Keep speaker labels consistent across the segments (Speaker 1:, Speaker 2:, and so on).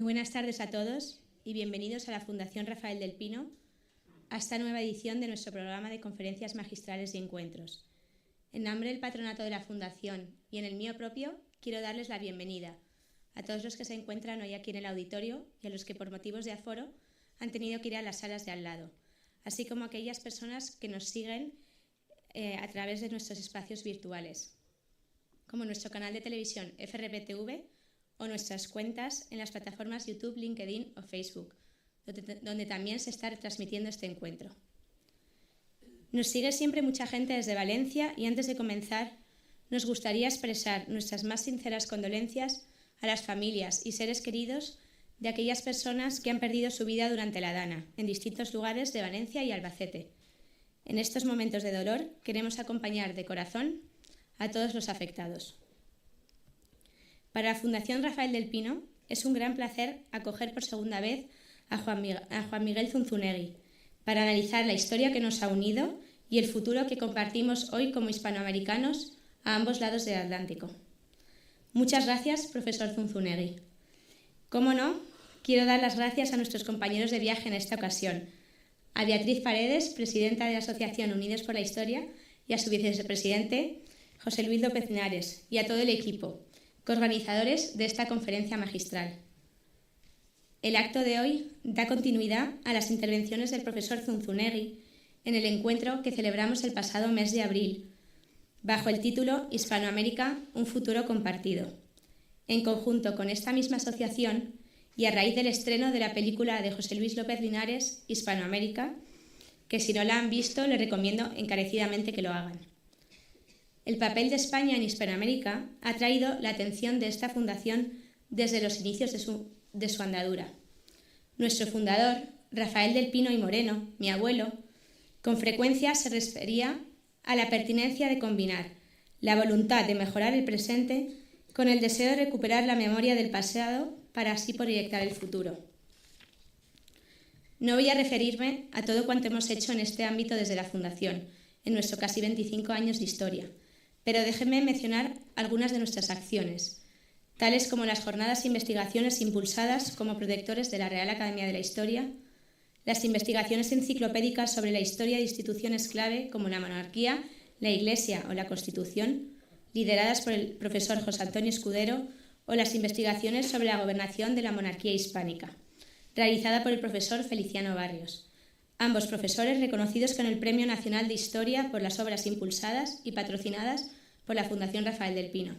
Speaker 1: Muy buenas tardes a todos y bienvenidos a la Fundación Rafael del Pino, a esta nueva edición de nuestro programa de conferencias magistrales y encuentros. En nombre del patronato de la Fundación y en el mío propio, quiero darles la bienvenida a todos los que se encuentran hoy aquí en el auditorio y a los que por motivos de aforo han tenido que ir a las salas de al lado, así como a aquellas personas que nos siguen a través de nuestros espacios virtuales, como nuestro canal de televisión FRPTV o nuestras cuentas en las plataformas YouTube, LinkedIn o Facebook, donde también se está retransmitiendo este encuentro. Nos sigue siempre mucha gente desde Valencia y antes de comenzar nos gustaría expresar nuestras más sinceras condolencias a las familias y seres queridos de aquellas personas que han perdido su vida durante la Dana en distintos lugares de Valencia y Albacete. En estos momentos de dolor queremos acompañar de corazón a todos los afectados. Para la Fundación Rafael del Pino es un gran placer acoger por segunda vez a Juan Miguel Zunzunegui para analizar la historia que nos ha unido y el futuro que compartimos hoy como hispanoamericanos a ambos lados del Atlántico. Muchas gracias, profesor Zunzunegui. Cómo no, quiero dar las gracias a nuestros compañeros de viaje en esta ocasión, a Beatriz Paredes, presidenta de la Asociación Unidos por la Historia, y a su vicepresidente, José Luis López Linares, y a todo el equipo, coorganizadores de esta conferencia magistral. El acto de hoy da continuidad a las intervenciones del profesor Zunzunegui en el encuentro que celebramos el pasado mes de abril, bajo el título Hispanoamérica, un futuro compartido, en conjunto con esta misma asociación y a raíz del estreno de la película de José Luis López Linares, Hispanoamérica, que si no la han visto les recomiendo encarecidamente que lo hagan. El papel de España en Hispanoamérica ha atraído la atención de esta fundación desde los inicios de su andadura. Nuestro fundador, Rafael del Pino y Moreno, mi abuelo, con frecuencia se refería a la pertinencia de combinar la voluntad de mejorar el presente con el deseo de recuperar la memoria del pasado para así proyectar el futuro. No voy a referirme a todo cuanto hemos hecho en este ámbito desde la Fundación, en nuestros casi 25 años de historia, pero déjenme mencionar algunas de nuestras acciones, tales como las jornadas e investigaciones impulsadas como protectores de la Real Academia de la Historia, las investigaciones enciclopédicas sobre la historia de instituciones clave como la monarquía, la Iglesia o la Constitución, lideradas por el profesor José Antonio Escudero, o las investigaciones sobre la gobernación de la monarquía hispánica, realizada por el profesor Feliciano Barrios. Ambos profesores reconocidos con el Premio Nacional de Historia por las obras impulsadas y patrocinadas por la Fundación Rafael del Pino.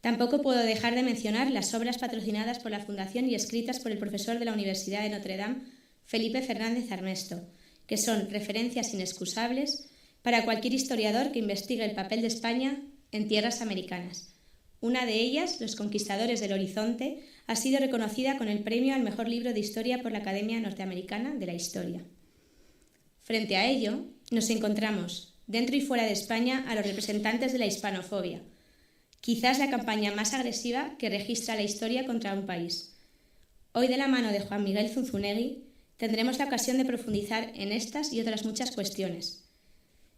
Speaker 1: Tampoco puedo dejar de mencionar las obras patrocinadas por la Fundación y escritas por el profesor de la Universidad de Notre Dame, Felipe Fernández Armesto, que son referencias inexcusables para cualquier historiador que investigue el papel de España en tierras americanas. Una de ellas, Los Conquistadores del Horizonte, ha sido reconocida con el premio al mejor libro de historia por la Academia Norteamericana de la Historia. Frente a ello, nos encontramos, dentro y fuera de España, a los representantes de la hispanofobia, quizás la campaña más agresiva que registra la historia contra un país. Hoy, de la mano de Juan Miguel Zunzunegui, tendremos la ocasión de profundizar en estas y otras muchas cuestiones.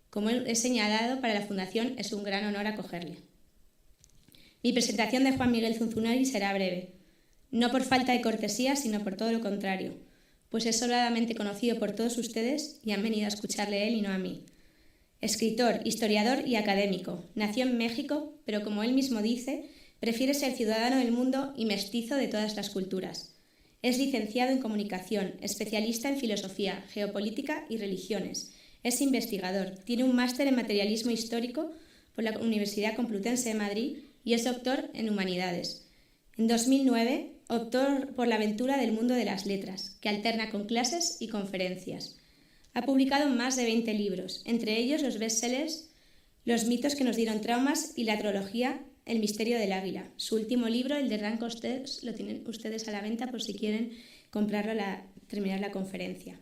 Speaker 1: Como he señalado, para la Fundación es un gran honor acogerle. Mi presentación de Juan Miguel Zunzunegui será breve, no por falta de cortesía, sino por todo lo contrario, pues es sobradamente conocido por todos ustedes y han venido a escucharle él y no a mí. Escritor, historiador y académico, nació en México, pero como él mismo dice, prefiere ser ciudadano del mundo y mestizo de todas las culturas. Es licenciado en comunicación, especialista en filosofía, geopolítica y religiones. Es investigador, tiene un máster en materialismo histórico por la Universidad Complutense de Madrid y es doctor en humanidades. En 2009 optó por la aventura del mundo de las letras, que alterna con clases y conferencias. Ha publicado más de 20 libros, entre ellos los bestsellers Los mitos que nos dieron traumas y la trilogía El misterio del águila. Su último libro, el de Hernán Cortés, lo tienen ustedes a la venta por si quieren comprarlo al terminar la conferencia.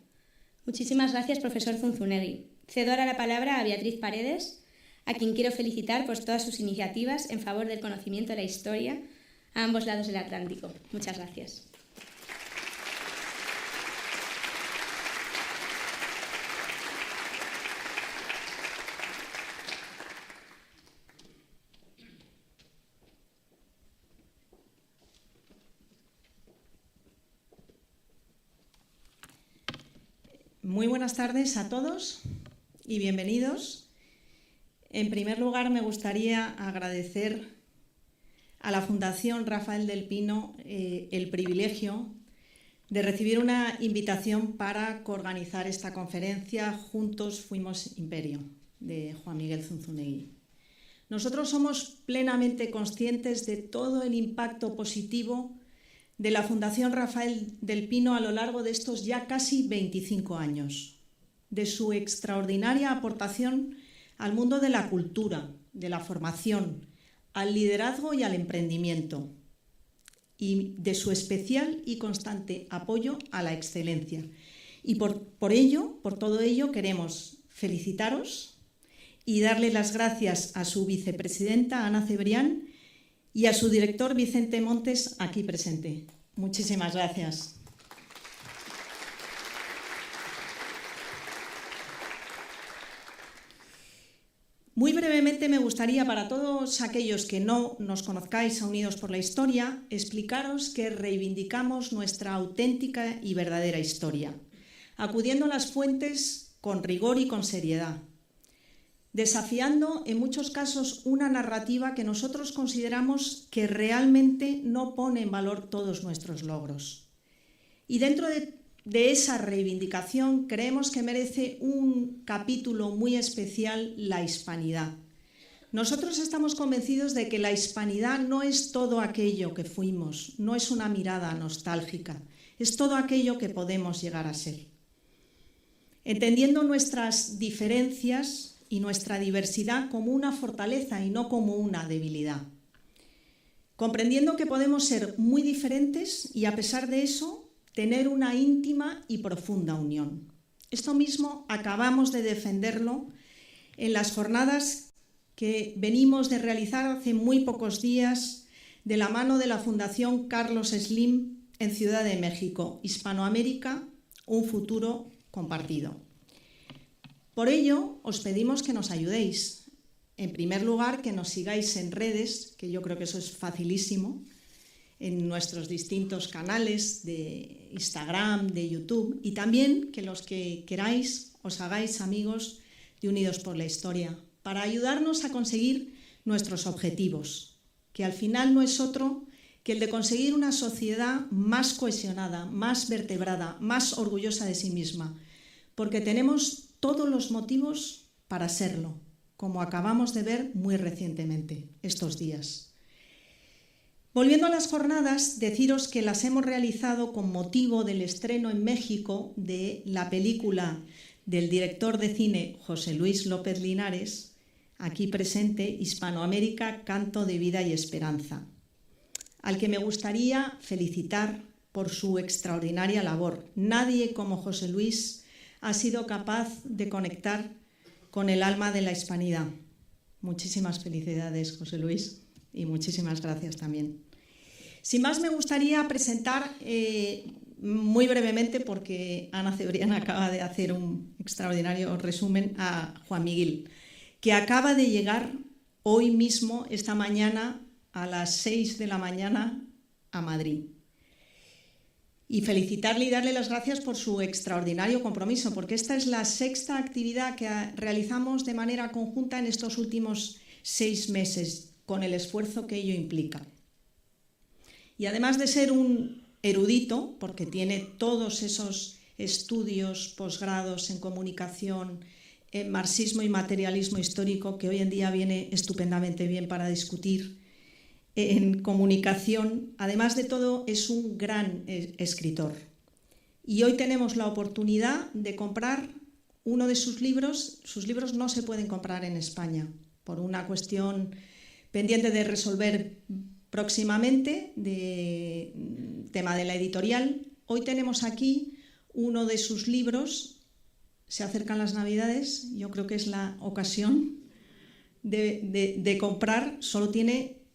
Speaker 1: Muchísimas gracias, profesor Zunzunegui. Cedo ahora la palabra a Beatriz Paredes, a quien quiero felicitar por todas sus iniciativas en favor del conocimiento de la historia a ambos lados del Atlántico. Muchas gracias.
Speaker 2: Muy buenas tardes a todos y bienvenidos. En primer lugar, me gustaría agradecer a la Fundación Rafael del Pino el privilegio de recibir una invitación para coorganizar esta conferencia Juntos Fuimos Imperio, de Juan Miguel Zunzunegui. Nosotros somos plenamente conscientes de todo el impacto positivo de la Fundación Rafael del Pino a lo largo de estos ya casi 25 años, de su extraordinaria aportación al mundo de la cultura, de la formación, al liderazgo y al emprendimiento, y de su especial y constante apoyo a la excelencia. Y por todo ello, queremos felicitaros y darle las gracias a su vicepresidenta, Ana Cebrián, y a su director, Vicente Montes, aquí presente. Muchísimas gracias. Muy brevemente me gustaría, para todos aquellos que no nos conozcáis a Unidos por la Historia, explicaros que reivindicamos nuestra auténtica y verdadera historia, acudiendo a las fuentes con rigor y con seriedad, desafiando en muchos casos una narrativa que nosotros consideramos que realmente no pone en valor todos nuestros logros. Y dentro de esa reivindicación creemos que merece un capítulo muy especial la hispanidad. Nosotros estamos convencidos de que la hispanidad no es todo aquello que fuimos, no es una mirada nostálgica, es todo aquello que podemos llegar a ser. Entendiendo nuestras diferencias y nuestra diversidad como una fortaleza y no como una debilidad. Comprendiendo que podemos ser muy diferentes y a pesar de eso tener una íntima y profunda unión. Esto mismo acabamos de defenderlo en las jornadas que venimos de realizar hace muy pocos días de la mano de la Fundación Carlos Slim en Ciudad de México, Hispanoamérica, un futuro compartido. Por ello, os pedimos que nos ayudéis. En primer lugar, que nos sigáis en redes, que yo creo que eso es facilísimo, en nuestros distintos canales de Instagram, de YouTube, y también que los que queráis os hagáis amigos de Unidos por la Historia, para ayudarnos a conseguir nuestros objetivos, que al final no es otro que el de conseguir una sociedad más cohesionada, más vertebrada, más orgullosa de sí misma, porque tenemos todos los motivos para serlo, como acabamos de ver muy recientemente, estos días. Volviendo a las jornadas, deciros que las hemos realizado con motivo del estreno en México de la película del director de cine José Luis López Linares, aquí presente, Hispanoamérica, Canto de Vida y Esperanza, al que me gustaría felicitar por su extraordinaria labor. Nadie como José Luis ha sido capaz de conectar con el alma de la hispanidad. Muchísimas felicidades, José Luis, y muchísimas gracias también. Sin más, me gustaría presentar muy brevemente, porque Ana Cebrián acaba de hacer un extraordinario resumen, a Juan Miguel, que acaba de llegar hoy mismo, esta mañana, a las 6 de la mañana, a Madrid. Y felicitarle y darle las gracias por su extraordinario compromiso, porque esta es la sexta actividad que realizamos de manera conjunta en estos últimos 6 meses, con el esfuerzo que ello implica. Y además de ser un erudito, porque tiene todos esos estudios, posgrados en comunicación, en marxismo y materialismo histórico, que hoy en día viene estupendamente bien para discutir, en comunicación, además de todo, es un gran escritor. Y hoy tenemos la oportunidad de comprar uno de sus libros. Sus libros no se pueden comprar en España por una cuestión pendiente de resolver próximamente, de tema de la editorial. Hoy tenemos aquí uno de sus libros. Se acercan las Navidades, yo creo que es la ocasión de comprar. Solo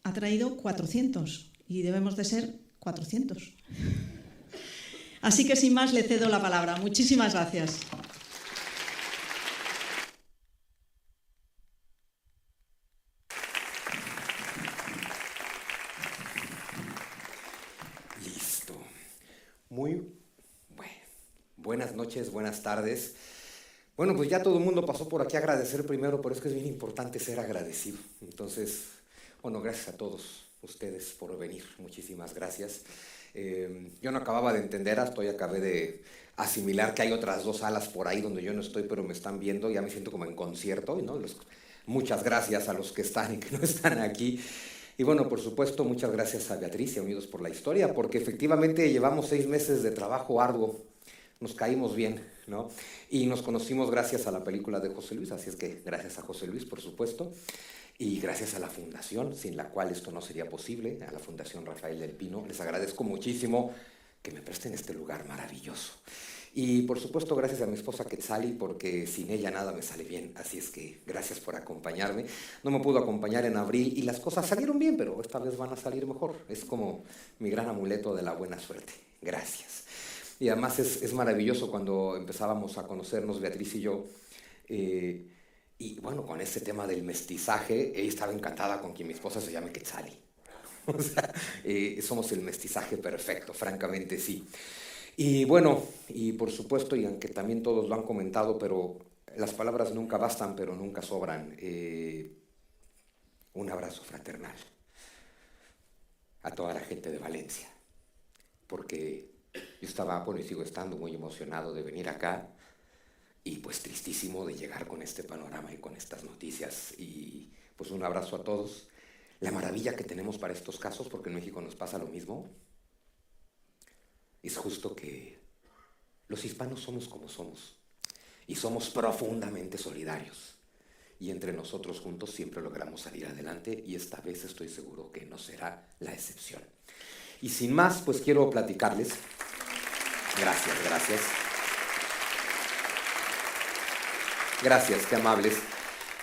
Speaker 2: ha traído 400 y debemos de ser 400. Así que sin más le cedo la palabra. Muchísimas gracias.
Speaker 3: Listo. Muy Buenas noches, buenas tardes. Bueno, pues ya todo el mundo pasó por aquí a agradecer primero, pero es que es bien importante ser agradecido. Entonces, bueno, gracias a todos ustedes por venir. Muchísimas gracias. Yo no acababa de entender, hasta hoy acabé de asimilar que hay otras 2 salas por ahí donde yo no estoy, pero me están viendo. Ya me siento como en concierto, ¿no? Muchas gracias a los que están y que no están aquí. Y bueno, por supuesto, muchas gracias a Beatriz y a Unidos por la Historia, porque efectivamente llevamos 6 meses de trabajo arduo. Nos caímos bien, ¿no? Y nos conocimos gracias a la película de José Luis, así es que gracias a José Luis, por supuesto, y gracias a la Fundación, sin la cual esto no sería posible, a la Fundación Rafael del Pino. Les agradezco muchísimo que me presten este lugar maravilloso. Y por supuesto, gracias a mi esposa Quetzali, porque sin ella nada me sale bien, así es que gracias por acompañarme. No me pudo acompañar en abril y las cosas salieron bien, pero esta vez van a salir mejor. Es como mi gran amuleto de la buena suerte. Gracias. Y además es maravilloso cuando empezábamos a conocernos, Beatriz y yo, y bueno, con este tema del mestizaje, ella estaba encantada con que mi esposa se llame Quetzali. O sea, somos el mestizaje perfecto, francamente sí. Y bueno, y por supuesto, y aunque también todos lo han comentado, pero las palabras nunca bastan, pero nunca sobran. Un abrazo fraternal a toda la gente de Valencia, porque yo estaba, bueno, y sigo estando muy emocionado de venir acá y pues tristísimo de llegar con este panorama y con estas noticias. Y pues un abrazo a todos. La maravilla que tenemos para estos casos, porque en México nos pasa lo mismo, es justo que los hispanos somos como somos y somos profundamente solidarios. Y entre nosotros juntos siempre logramos salir adelante y esta vez estoy seguro que no será la excepción. Y sin más, pues quiero platicarles. Gracias, gracias. Gracias, qué amables.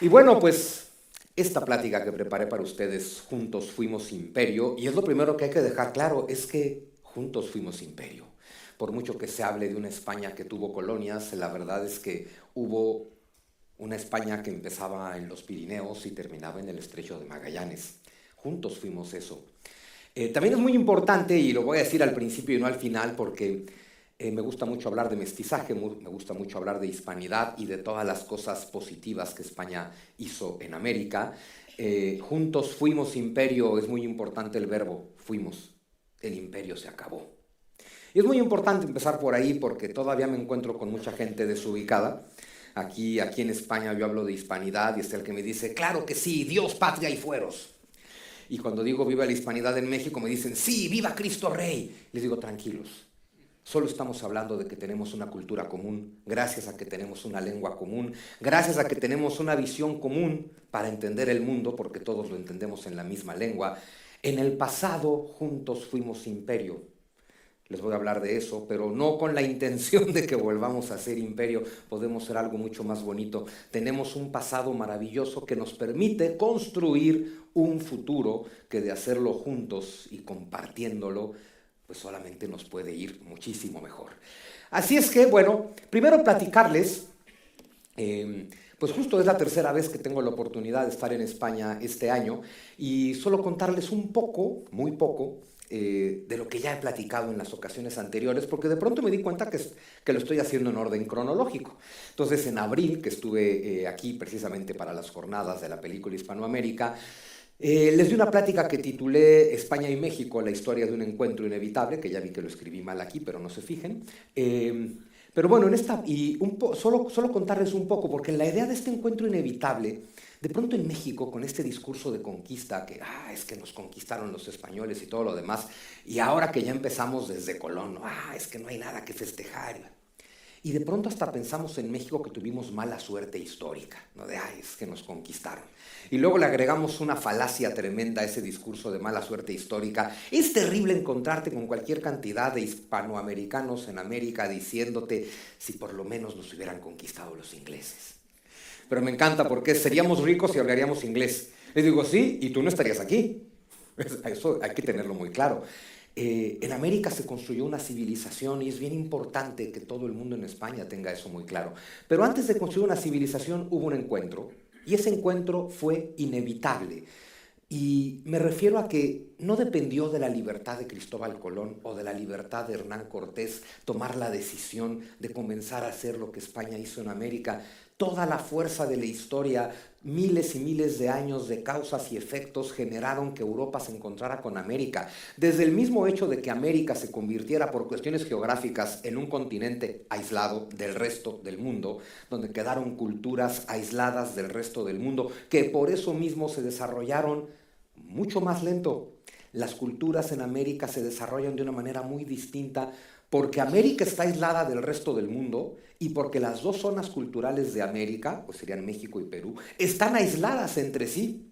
Speaker 3: Y bueno, pues esta plática que preparé para ustedes, Juntos Fuimos Imperio, y es lo primero que hay que dejar claro, es que juntos fuimos imperio. Por mucho que se hable de una España que tuvo colonias, la verdad es que hubo una España que empezaba en los Pirineos y terminaba en el Estrecho de Magallanes. Juntos fuimos eso. También es muy importante, y lo voy a decir al principio y no al final, porque me gusta mucho hablar de mestizaje, me gusta mucho hablar de hispanidad y de todas las cosas positivas que España hizo en América. Juntos fuimos imperio, es muy importante el verbo, fuimos. El imperio se acabó. Y es muy importante empezar por ahí porque todavía me encuentro con mucha gente desubicada. Aquí en España yo hablo de hispanidad y está el que me dice, claro que sí, Dios, patria y fueros. Y cuando digo viva la hispanidad en México me dicen, sí, viva Cristo Rey. Les digo, tranquilos, solo estamos hablando de que tenemos una cultura común, gracias a que tenemos una lengua común, gracias a que tenemos una visión común para entender el mundo, porque todos lo entendemos en la misma lengua. En el pasado, juntos fuimos imperio. Les voy a hablar de eso, pero no con la intención de que volvamos a ser imperio. Podemos ser algo mucho más bonito. Tenemos un pasado maravilloso que nos permite construir un futuro que de hacerlo juntos y compartiéndolo, pues solamente nos puede ir muchísimo mejor. Así es que, bueno, primero platicarles. Pues justo es la tercera vez que tengo la oportunidad de estar en España este año y solo contarles un poco, muy poco, de lo que ya he platicado en las ocasiones anteriores, porque de pronto me di cuenta que lo estoy haciendo en orden cronológico. Entonces, en abril, que estuve aquí precisamente para las jornadas de la película Hispanoamérica, les di una plática que titulé España y México, la historia de un encuentro inevitable, que ya vi que lo escribí mal aquí, pero no se fijen. Pero bueno, solo contarles un poco, porque la idea de este encuentro inevitable, de pronto en México, con este discurso de conquista, que es que nos conquistaron los españoles y todo lo demás, y ahora que ya empezamos desde Colón, es que no hay nada que festejar. Y de pronto hasta pensamos en México que tuvimos mala suerte histórica, ¿no? Es que nos conquistaron. Y luego le agregamos una falacia tremenda a ese discurso de mala suerte histórica. Es terrible encontrarte con cualquier cantidad de hispanoamericanos en América diciéndote si por lo menos nos hubieran conquistado los ingleses. Pero me encanta porque seríamos ricos y hablaríamos inglés. Les digo, sí, y tú no estarías aquí. Eso hay que tenerlo muy claro. En América se construyó una civilización y es bien importante que todo el mundo en España tenga eso muy claro. Pero antes de construir una civilización hubo un encuentro y ese encuentro fue inevitable. Y me refiero a que no dependió de la libertad de Cristóbal Colón o de la libertad de Hernán Cortés tomar la decisión de comenzar a hacer lo que España hizo en América. Toda la fuerza de la historia, miles y miles de años de causas y efectos generaron que Europa se encontrara con América. Desde el mismo hecho de que América se convirtiera por cuestiones geográficas en un continente aislado del resto del mundo, donde quedaron culturas aisladas del resto del mundo, que por eso mismo se desarrollaron mucho más lento. Las culturas en América se desarrollan de una manera muy distinta porque América está aislada del resto del mundo y porque las dos zonas culturales de América, pues serían México y Perú, están aisladas entre sí.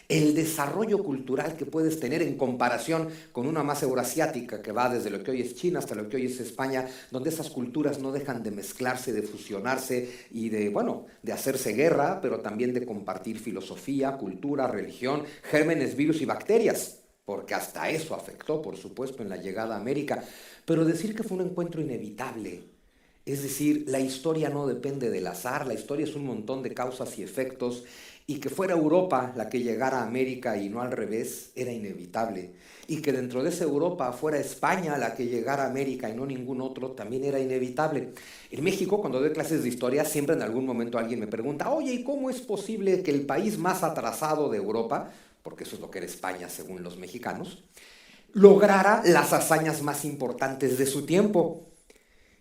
Speaker 3: El desarrollo cultural que puedes tener en comparación con una más euroasiática que va desde lo que hoy es China hasta lo que hoy es España, donde esas culturas no dejan de mezclarse, de fusionarse y de hacerse guerra, pero también de compartir filosofía, cultura, religión, gérmenes, virus y bacterias, porque hasta eso afectó, por supuesto, en la llegada a América. Pero decir que fue un encuentro inevitable, es decir, la historia no depende del azar, la historia es un montón de causas y efectos, y que fuera Europa la que llegara a América y no al revés, era inevitable. Y que dentro de esa Europa fuera España la que llegara a América y no ningún otro, también era inevitable. En México, cuando doy clases de historia, siempre en algún momento alguien me pregunta, oye, ¿y cómo es posible que el país más atrasado de Europa, porque eso es lo que era España según los mexicanos, lograra las hazañas más importantes de su tiempo?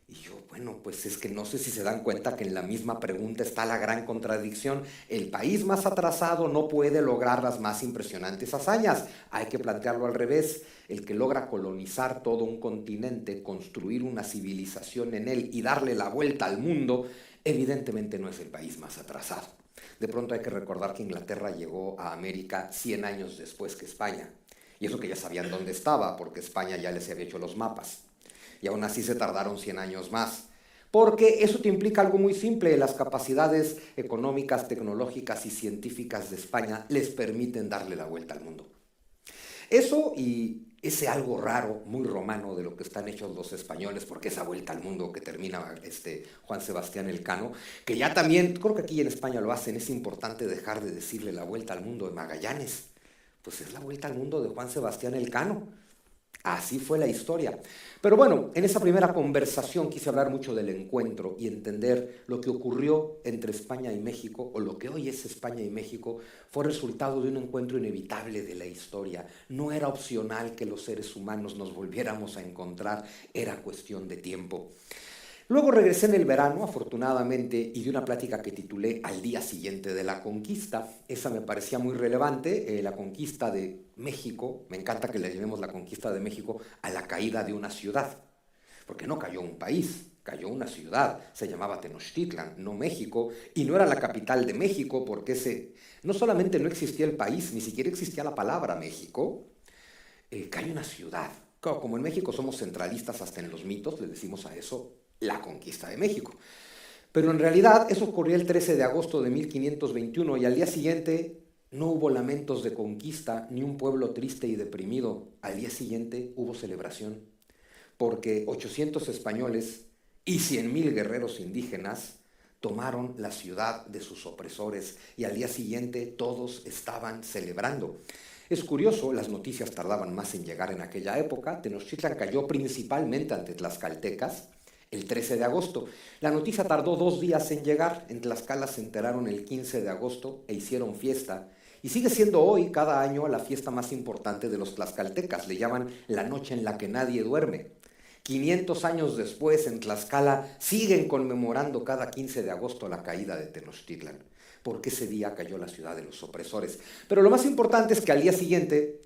Speaker 3: Y yo, pues es que no sé si se dan cuenta que en la misma pregunta está la gran contradicción. El país más atrasado no puede lograr las más impresionantes hazañas. Hay que plantearlo al revés. El que logra colonizar todo un continente, construir una civilización en él y darle la vuelta al mundo, evidentemente no es el país más atrasado. De pronto hay que recordar que Inglaterra llegó a América 100 años después que España. Y eso que ya sabían dónde estaba, porque España ya les había hecho los mapas. Y aún así se tardaron 100 años más. Porque eso te implica algo muy simple: las capacidades económicas, tecnológicas y científicas de España les permiten darle la vuelta al mundo. Eso y ese algo raro, muy romano de lo que están hechos los españoles, porque esa vuelta al mundo que termina Juan Sebastián Elcano, que ya también, creo que aquí en España lo hacen, es importante dejar de decirle la vuelta al mundo de Magallanes, pues es la vuelta al mundo de Juan Sebastián Elcano. Así fue la historia. Pero bueno, en esa primera conversación quise hablar mucho del encuentro y entender lo que ocurrió entre España y México, o lo que hoy es España y México, fue resultado de un encuentro inevitable de la historia. No era opcional que los seres humanos nos volviéramos a encontrar, era cuestión de tiempo. Luego regresé en el verano, afortunadamente, y di una plática que titulé Al día siguiente de la conquista. Esa me parecía muy relevante, la conquista de México. Me encanta que le llamemos la conquista de México a la caída de una ciudad, porque no cayó un país, cayó una ciudad. Se llamaba Tenochtitlan, no México, y no era la capital de México, porque no solamente no existía el país, ni siquiera existía la palabra México. Cayó una ciudad. Como en México somos centralistas hasta en los mitos, le decimos a eso la conquista de México. Pero en realidad eso ocurrió el 13 de agosto de 1521 y al día siguiente no hubo lamentos de conquista ni un pueblo triste y deprimido. Al día siguiente hubo celebración, porque 800 españoles y 100,000 guerreros indígenas tomaron la ciudad de sus opresores y al día siguiente todos estaban celebrando. Es curioso, las noticias tardaban más en llegar en aquella época. Tenochtitlan cayó principalmente ante tlaxcaltecas el 13 de agosto. La noticia tardó 2 días en llegar. En Tlaxcala se enteraron el 15 de agosto e hicieron fiesta. Y sigue siendo hoy, cada año, la fiesta más importante de los tlaxcaltecas. Le llaman la noche en la que nadie duerme. 500 años después, en Tlaxcala, siguen conmemorando cada 15 de agosto la caída de Tenochtitlan, porque ese día cayó la ciudad de los opresores. Pero lo más importante es que al día siguiente,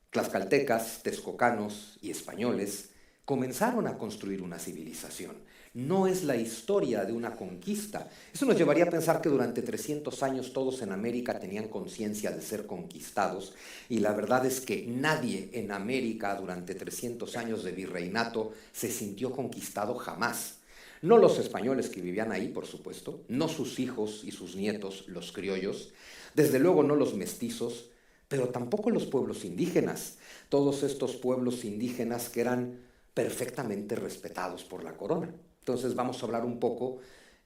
Speaker 3: tlaxcaltecas, texcocanos y españoles comenzaron a construir una civilización. No es la historia de una conquista. Eso nos llevaría a pensar que durante 300 años todos en América tenían conciencia de ser conquistados, y la verdad es que nadie en América durante 300 años de virreinato se sintió conquistado jamás. No los españoles que vivían ahí, por supuesto, no sus hijos y sus nietos, los criollos, desde luego no los mestizos, pero tampoco los pueblos indígenas. Todos estos pueblos indígenas que eran perfectamente respetados por la corona. Entonces vamos a hablar un poco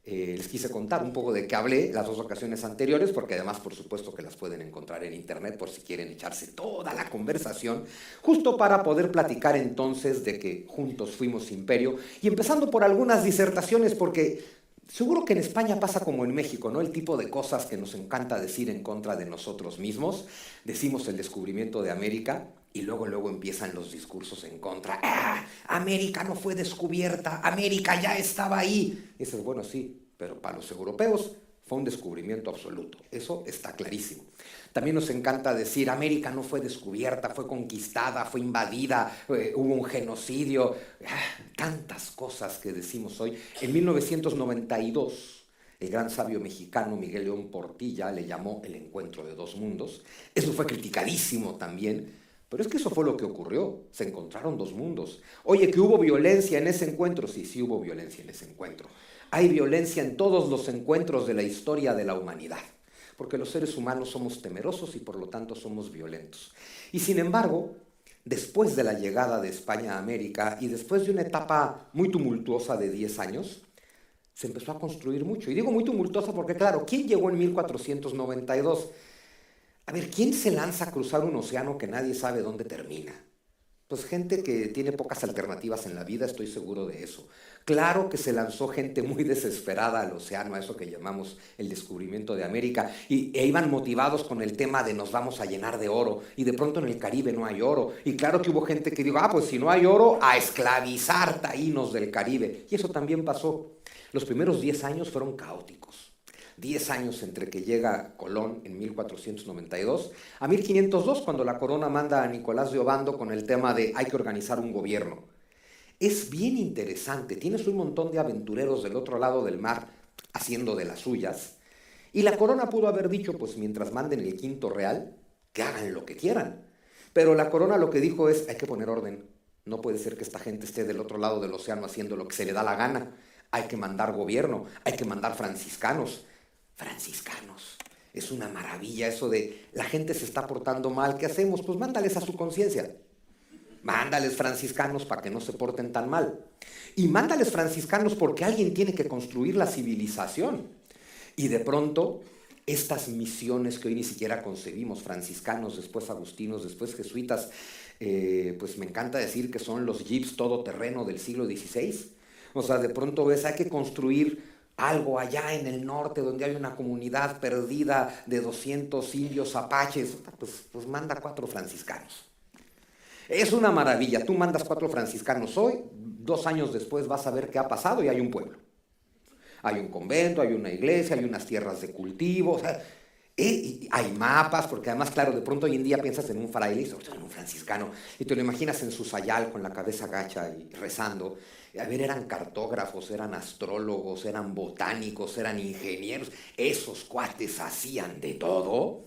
Speaker 3: Les quise contar un poco de qué hablé las dos ocasiones anteriores, porque además, por supuesto, que las pueden encontrar en internet por si quieren echarse toda la conversación, justo para poder platicar entonces de que juntos fuimos imperio, y empezando por algunas disertaciones, porque seguro que en España pasa como en México, ¿no? El tipo de cosas que nos encanta decir en contra de nosotros mismos. Decimos el descubrimiento de América y luego empiezan los discursos en contra. ¡Ah! América no fue descubierta, América ya estaba ahí. Y dices, bueno, sí, pero para los europeos fue un descubrimiento absoluto. Eso está clarísimo. También nos encanta decir, América no fue descubierta, fue conquistada, fue invadida, hubo un genocidio. Tantas cosas que decimos hoy. En 1992, el gran sabio mexicano Miguel León Portilla le llamó el encuentro de dos mundos. Eso fue criticadísimo también. Pero es que eso fue lo que ocurrió, se encontraron dos mundos. Oye, ¿que hubo violencia en ese encuentro? Sí, sí hubo violencia en ese encuentro. Hay violencia en todos los encuentros de la historia de la humanidad, porque los seres humanos somos temerosos y por lo tanto somos violentos. Y sin embargo, después de la llegada de España a América y después de una etapa muy tumultuosa de 10 años, se empezó a construir mucho. Y digo muy tumultuosa porque, claro, ¿quién llegó en 1492? A ver, ¿quién se lanza a cruzar un océano que nadie sabe dónde termina? Pues gente que tiene pocas alternativas en la vida, estoy seguro de eso. Claro que se lanzó gente muy desesperada al océano, a eso que llamamos el descubrimiento de América, e iban motivados con el tema de nos vamos a llenar de oro, y de pronto en el Caribe no hay oro. Y claro que hubo gente que dijo, pues si no hay oro, a esclavizar taínos del Caribe. Y eso también pasó. Los primeros 10 años fueron caóticos. 10 años entre que llega Colón en 1492 a 1502, cuando la corona manda a Nicolás de Obando con el tema de hay que organizar un gobierno. Es bien interesante, tienes un montón de aventureros del otro lado del mar haciendo de las suyas, y la corona pudo haber dicho, pues mientras manden el quinto real, que hagan lo que quieran. Pero la corona lo que dijo es, hay que poner orden. No puede ser que esta gente esté del otro lado del océano haciendo lo que se le da la gana. Hay que mandar gobierno, hay que mandar franciscanos. Franciscanos, es una maravilla eso de la gente se está portando mal, ¿qué hacemos? Pues mándales a su conciencia, mándales franciscanos para que no se porten tan mal, y mándales franciscanos porque alguien tiene que construir la civilización. Y de pronto estas misiones que hoy ni siquiera concebimos, franciscanos, después agustinos, después jesuitas, pues me encanta decir que son los jeeps todoterreno del siglo XVI. O sea, de pronto ves, hay que construir algo allá en el norte donde hay una comunidad perdida de 200 indios apaches, pues manda 4 franciscanos. Es una maravilla, tú mandas 4 franciscanos hoy, 2 años después vas a ver qué ha pasado y hay un pueblo. Hay un convento, hay una iglesia, hay unas tierras de cultivo, o sea, hay mapas, porque además, claro, de pronto hoy en día piensas en un fraile y sobre todo en un franciscano, y te lo imaginas en su sayal con la cabeza gacha y rezando. A ver, eran cartógrafos, eran astrólogos, eran botánicos, eran ingenieros. Esos cuates hacían de todo.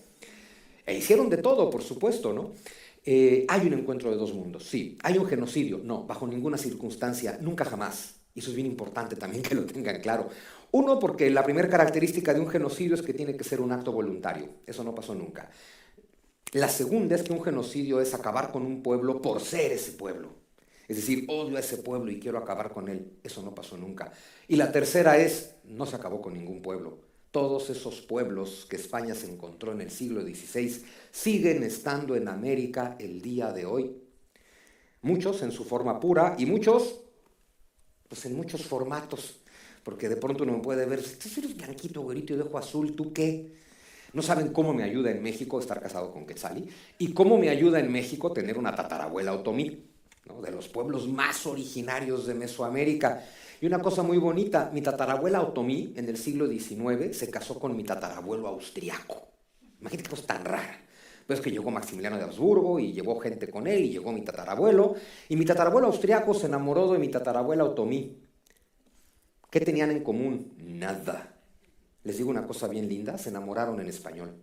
Speaker 3: E hicieron de todo, por supuesto, ¿no? Hay un encuentro de dos mundos, sí. ¿Hay un genocidio? No, bajo ninguna circunstancia, nunca jamás. Y eso es bien importante también que lo tengan claro. Uno, porque la primera característica de un genocidio es que tiene que ser un acto voluntario. Eso no pasó nunca. La segunda es que un genocidio es acabar con un pueblo por ser ese pueblo. Es decir, odio a ese pueblo y quiero acabar con él. Eso no pasó nunca. Y la tercera es, no se acabó con ningún pueblo. Todos esos pueblos que España se encontró en el siglo XVI siguen estando en América el día de hoy. Muchos en su forma pura y muchos, pues en muchos formatos. Porque de pronto uno me puede ver, tú eres blanquito, güerito y de ojo azul, ¿tú qué? No saben cómo me ayuda en México estar casado con Quetzalí y cómo me ayuda en México tener una tatarabuela otomí, ¿no? De los pueblos más originarios de Mesoamérica. Y una cosa muy bonita, mi tatarabuela otomí en el siglo XIX se casó con mi tatarabuelo austriaco. Imagínate qué cosa tan rara. Pues que llegó Maximiliano de Habsburgo y llevó gente con él y llegó mi tatarabuelo. Y mi tatarabuelo austriaco se enamoró de mi tatarabuela otomí. ¿Qué tenían en común? Nada. Les digo una cosa bien linda, se enamoraron en español.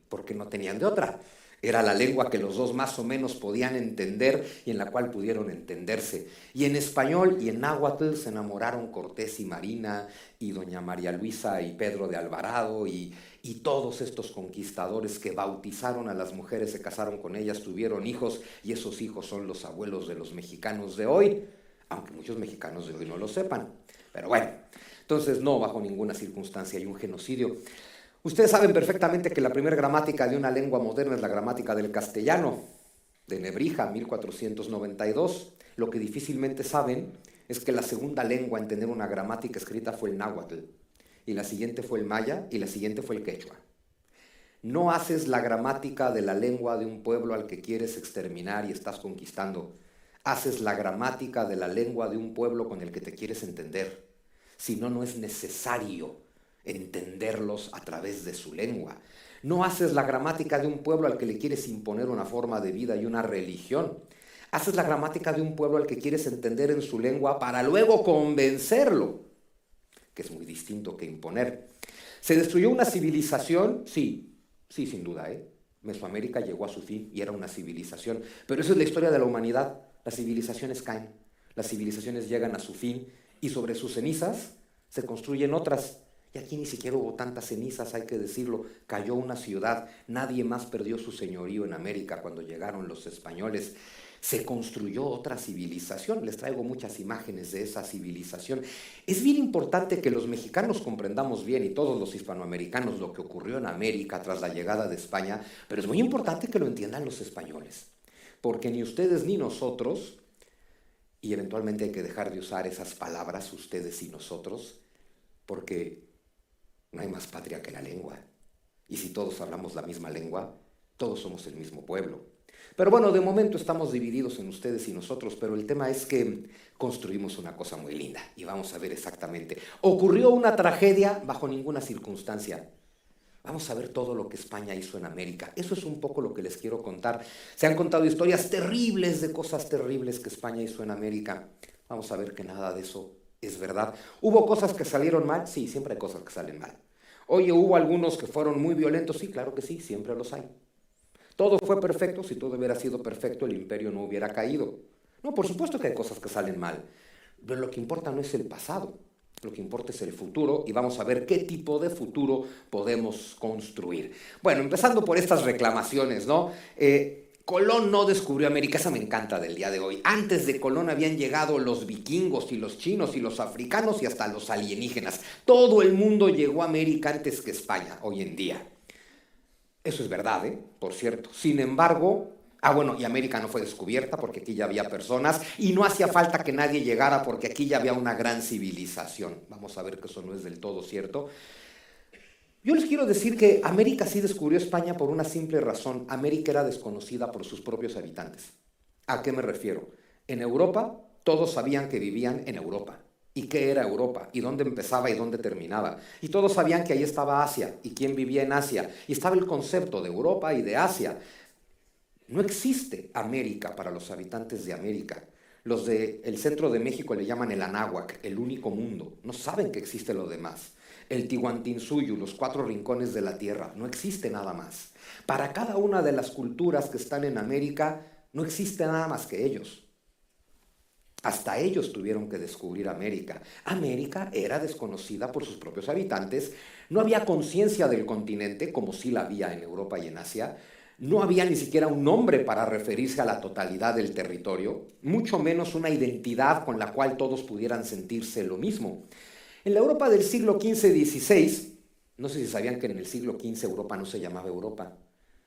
Speaker 3: Porque no tenían de otra. Era la lengua que los dos más o menos podían entender y en la cual pudieron entenderse. Y en español y en náhuatl se enamoraron Cortés y Marina y doña María Luisa y Pedro de Alvarado y todos estos conquistadores que bautizaron a las mujeres, se casaron con ellas, tuvieron hijos y esos hijos son los abuelos de los mexicanos de hoy, aunque muchos mexicanos de hoy no lo sepan. Pero bueno, Entonces, no, bajo ninguna circunstancia hay un genocidio. Ustedes saben perfectamente que la primera gramática de una lengua moderna es la gramática del castellano, de Nebrija, 1492. Lo que difícilmente saben es que la segunda lengua en tener una gramática escrita fue el náhuatl, y la siguiente fue el maya, y la siguiente fue el quechua. No haces la gramática de la lengua de un pueblo al que quieres exterminar y estás conquistando. Haces la gramática de la lengua de un pueblo con el que te quieres entender. Si no, no es necesario entenderlos a través de su lengua. No haces la gramática de un pueblo al que le quieres imponer una forma de vida y una religión. Haces la gramática de un pueblo al que quieres entender en su lengua para luego convencerlo, que es muy distinto que imponer. ¿Se destruyó una civilización? Sí, sin duda, Mesoamérica llegó a su fin y era una civilización. Pero eso es la historia de la humanidad. Las civilizaciones caen, las civilizaciones llegan a su fin y sobre sus cenizas se construyen otras. Y aquí ni siquiera hubo tantas cenizas, hay que decirlo. Cayó una ciudad, nadie más perdió su señorío en América cuando llegaron los españoles. Se construyó otra civilización, les traigo muchas imágenes de esa civilización. Es bien importante que los mexicanos comprendamos bien, y todos los hispanoamericanos, lo que ocurrió en América tras la llegada de España, pero es muy importante que lo entiendan los españoles, porque ni ustedes ni nosotros, y eventualmente hay que dejar de usar esas palabras, ustedes y nosotros, porque no hay más patria que la lengua. Y si todos hablamos la misma lengua, todos somos el mismo pueblo. Pero bueno, de momento estamos divididos en ustedes y nosotros, pero el tema es que construimos una cosa muy linda y vamos a ver exactamente. ¿Ocurrió una tragedia? Bajo ninguna circunstancia. Vamos a ver todo lo que España hizo en América. Eso es un poco lo que les quiero contar. Se han contado historias terribles de cosas terribles que España hizo en América. Vamos a ver que nada de eso es verdad. ¿Hubo cosas que salieron mal? Sí, siempre hay cosas que salen mal. Oye, ¿hubo algunos que fueron muy violentos? Sí, claro que sí, siempre los hay. ¿Todo fue perfecto? Si todo hubiera sido perfecto, el imperio no hubiera caído. No, por supuesto que hay cosas que salen mal, pero lo que importa no es el pasado, lo que importa es el futuro, y vamos a ver qué tipo de futuro podemos construir. Bueno, empezando por estas reclamaciones, ¿no? Colón no descubrió América, esa me encanta del día de hoy. Antes de Colón habían llegado los vikingos y los chinos y los africanos y hasta los alienígenas. Todo el mundo llegó a América antes que España hoy en día. Eso es verdad, por cierto. Sin embargo, y América no fue descubierta porque aquí ya había personas y no hacía falta que nadie llegara porque aquí ya había una gran civilización. Vamos a ver que eso no es del todo cierto. Yo les quiero decir que América sí descubrió España por una simple razón. América era desconocida por sus propios habitantes. ¿A qué me refiero? En Europa, todos sabían que vivían en Europa. ¿Y qué era Europa? ¿Y dónde empezaba y dónde terminaba? Y todos sabían que ahí estaba Asia. ¿Y quién vivía en Asia? Y estaba el concepto de Europa y de Asia. No existe América para los habitantes de América. Los del centro de México le llaman el Anáhuac, el único mundo. No saben que existe lo demás. El Tihuantinsuyo, los 4 rincones de la tierra. No existe nada más. Para cada una de las culturas que están en América, no existe nada más que ellos. Hasta ellos tuvieron que descubrir América. América era desconocida por sus propios habitantes. No había conciencia del continente, como sí la había en Europa y en Asia. No había ni siquiera un nombre para referirse a la totalidad del territorio, mucho menos una identidad con la cual todos pudieran sentirse lo mismo. En la Europa del siglo XV-XVI, no sé si sabían que en el siglo XV Europa no se llamaba Europa.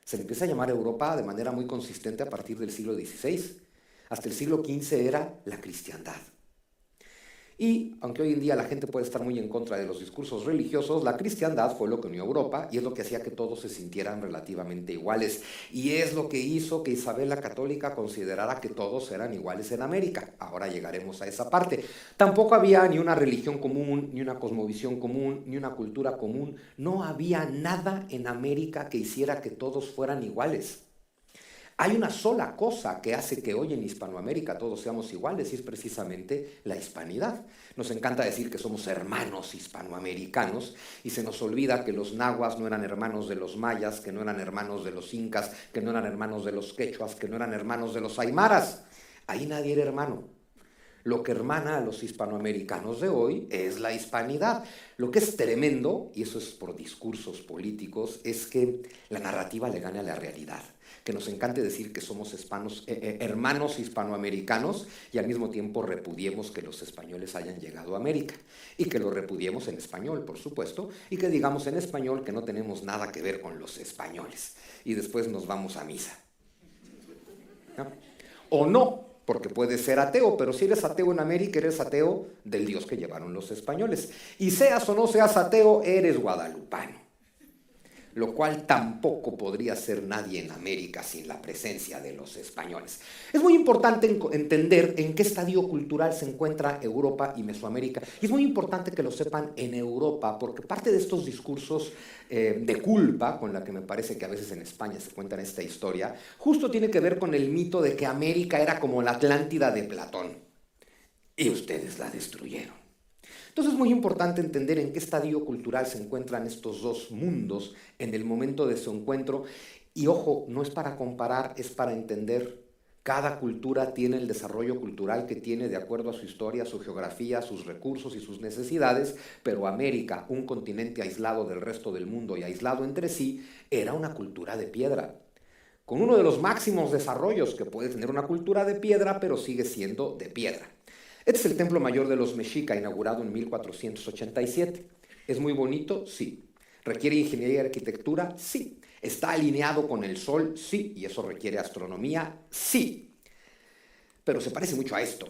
Speaker 3: Se le empieza a llamar Europa de manera muy consistente a partir del siglo XVI. Hasta el siglo XV era la cristiandad. Y aunque hoy en día la gente puede estar muy en contra de los discursos religiosos, la cristiandad fue lo que unió a Europa y es lo que hacía que todos se sintieran relativamente iguales. Y es lo que hizo que Isabel la Católica considerara que todos eran iguales en América. Ahora llegaremos a esa parte. Tampoco había ni una religión común, ni una cosmovisión común, ni una cultura común. No había nada en América que hiciera que todos fueran iguales. Hay una sola cosa que hace que hoy en Hispanoamérica todos seamos iguales y es precisamente la hispanidad. Nos encanta decir que somos hermanos hispanoamericanos y se nos olvida que los nahuas no eran hermanos de los mayas, que no eran hermanos de los incas, que no eran hermanos de los quechuas, que no eran hermanos de los aymaras. Ahí nadie era hermano. Lo que hermana a los hispanoamericanos de hoy es la hispanidad. Lo que es tremendo, y eso es por discursos políticos, es que la narrativa le gane a la realidad. Que nos encante decir que somos hermanos hispanoamericanos y al mismo tiempo repudiemos que los españoles hayan llegado a América. Y que lo repudiemos en español, por supuesto, y que digamos en español que no tenemos nada que ver con los españoles. Y después nos vamos a misa. ¿No? O no, porque puedes ser ateo, pero si eres ateo en América, eres ateo del Dios que llevaron los españoles. Y seas o no seas ateo, eres guadalupano. Lo cual tampoco podría ser nadie en América sin la presencia de los españoles. Es muy importante entender en qué estadio cultural se encuentra Europa y Mesoamérica. Y es muy importante que lo sepan en Europa, porque parte de estos discursos de culpa, con la que me parece que a veces en España se cuentan esta historia, justo tiene que ver con el mito de que América era como la Atlántida de Platón. Y ustedes la destruyeron. Entonces es muy importante entender en qué estadio cultural se encuentran estos dos mundos en el momento de su encuentro. Y ojo, no es para comparar, es para entender. Cada cultura tiene el desarrollo cultural que tiene de acuerdo a su historia, su geografía, sus recursos y sus necesidades, pero América, un continente aislado del resto del mundo y aislado entre sí, era una cultura de piedra. Con uno de los máximos desarrollos que puede tener una cultura de piedra, pero sigue siendo de piedra. Este es el Templo Mayor de los Mexica, inaugurado en 1487. ¿Es muy bonito? Sí. ¿Requiere ingeniería y arquitectura? Sí. ¿Está alineado con el sol? Sí. ¿Y eso requiere astronomía? Sí. Pero se parece mucho a esto.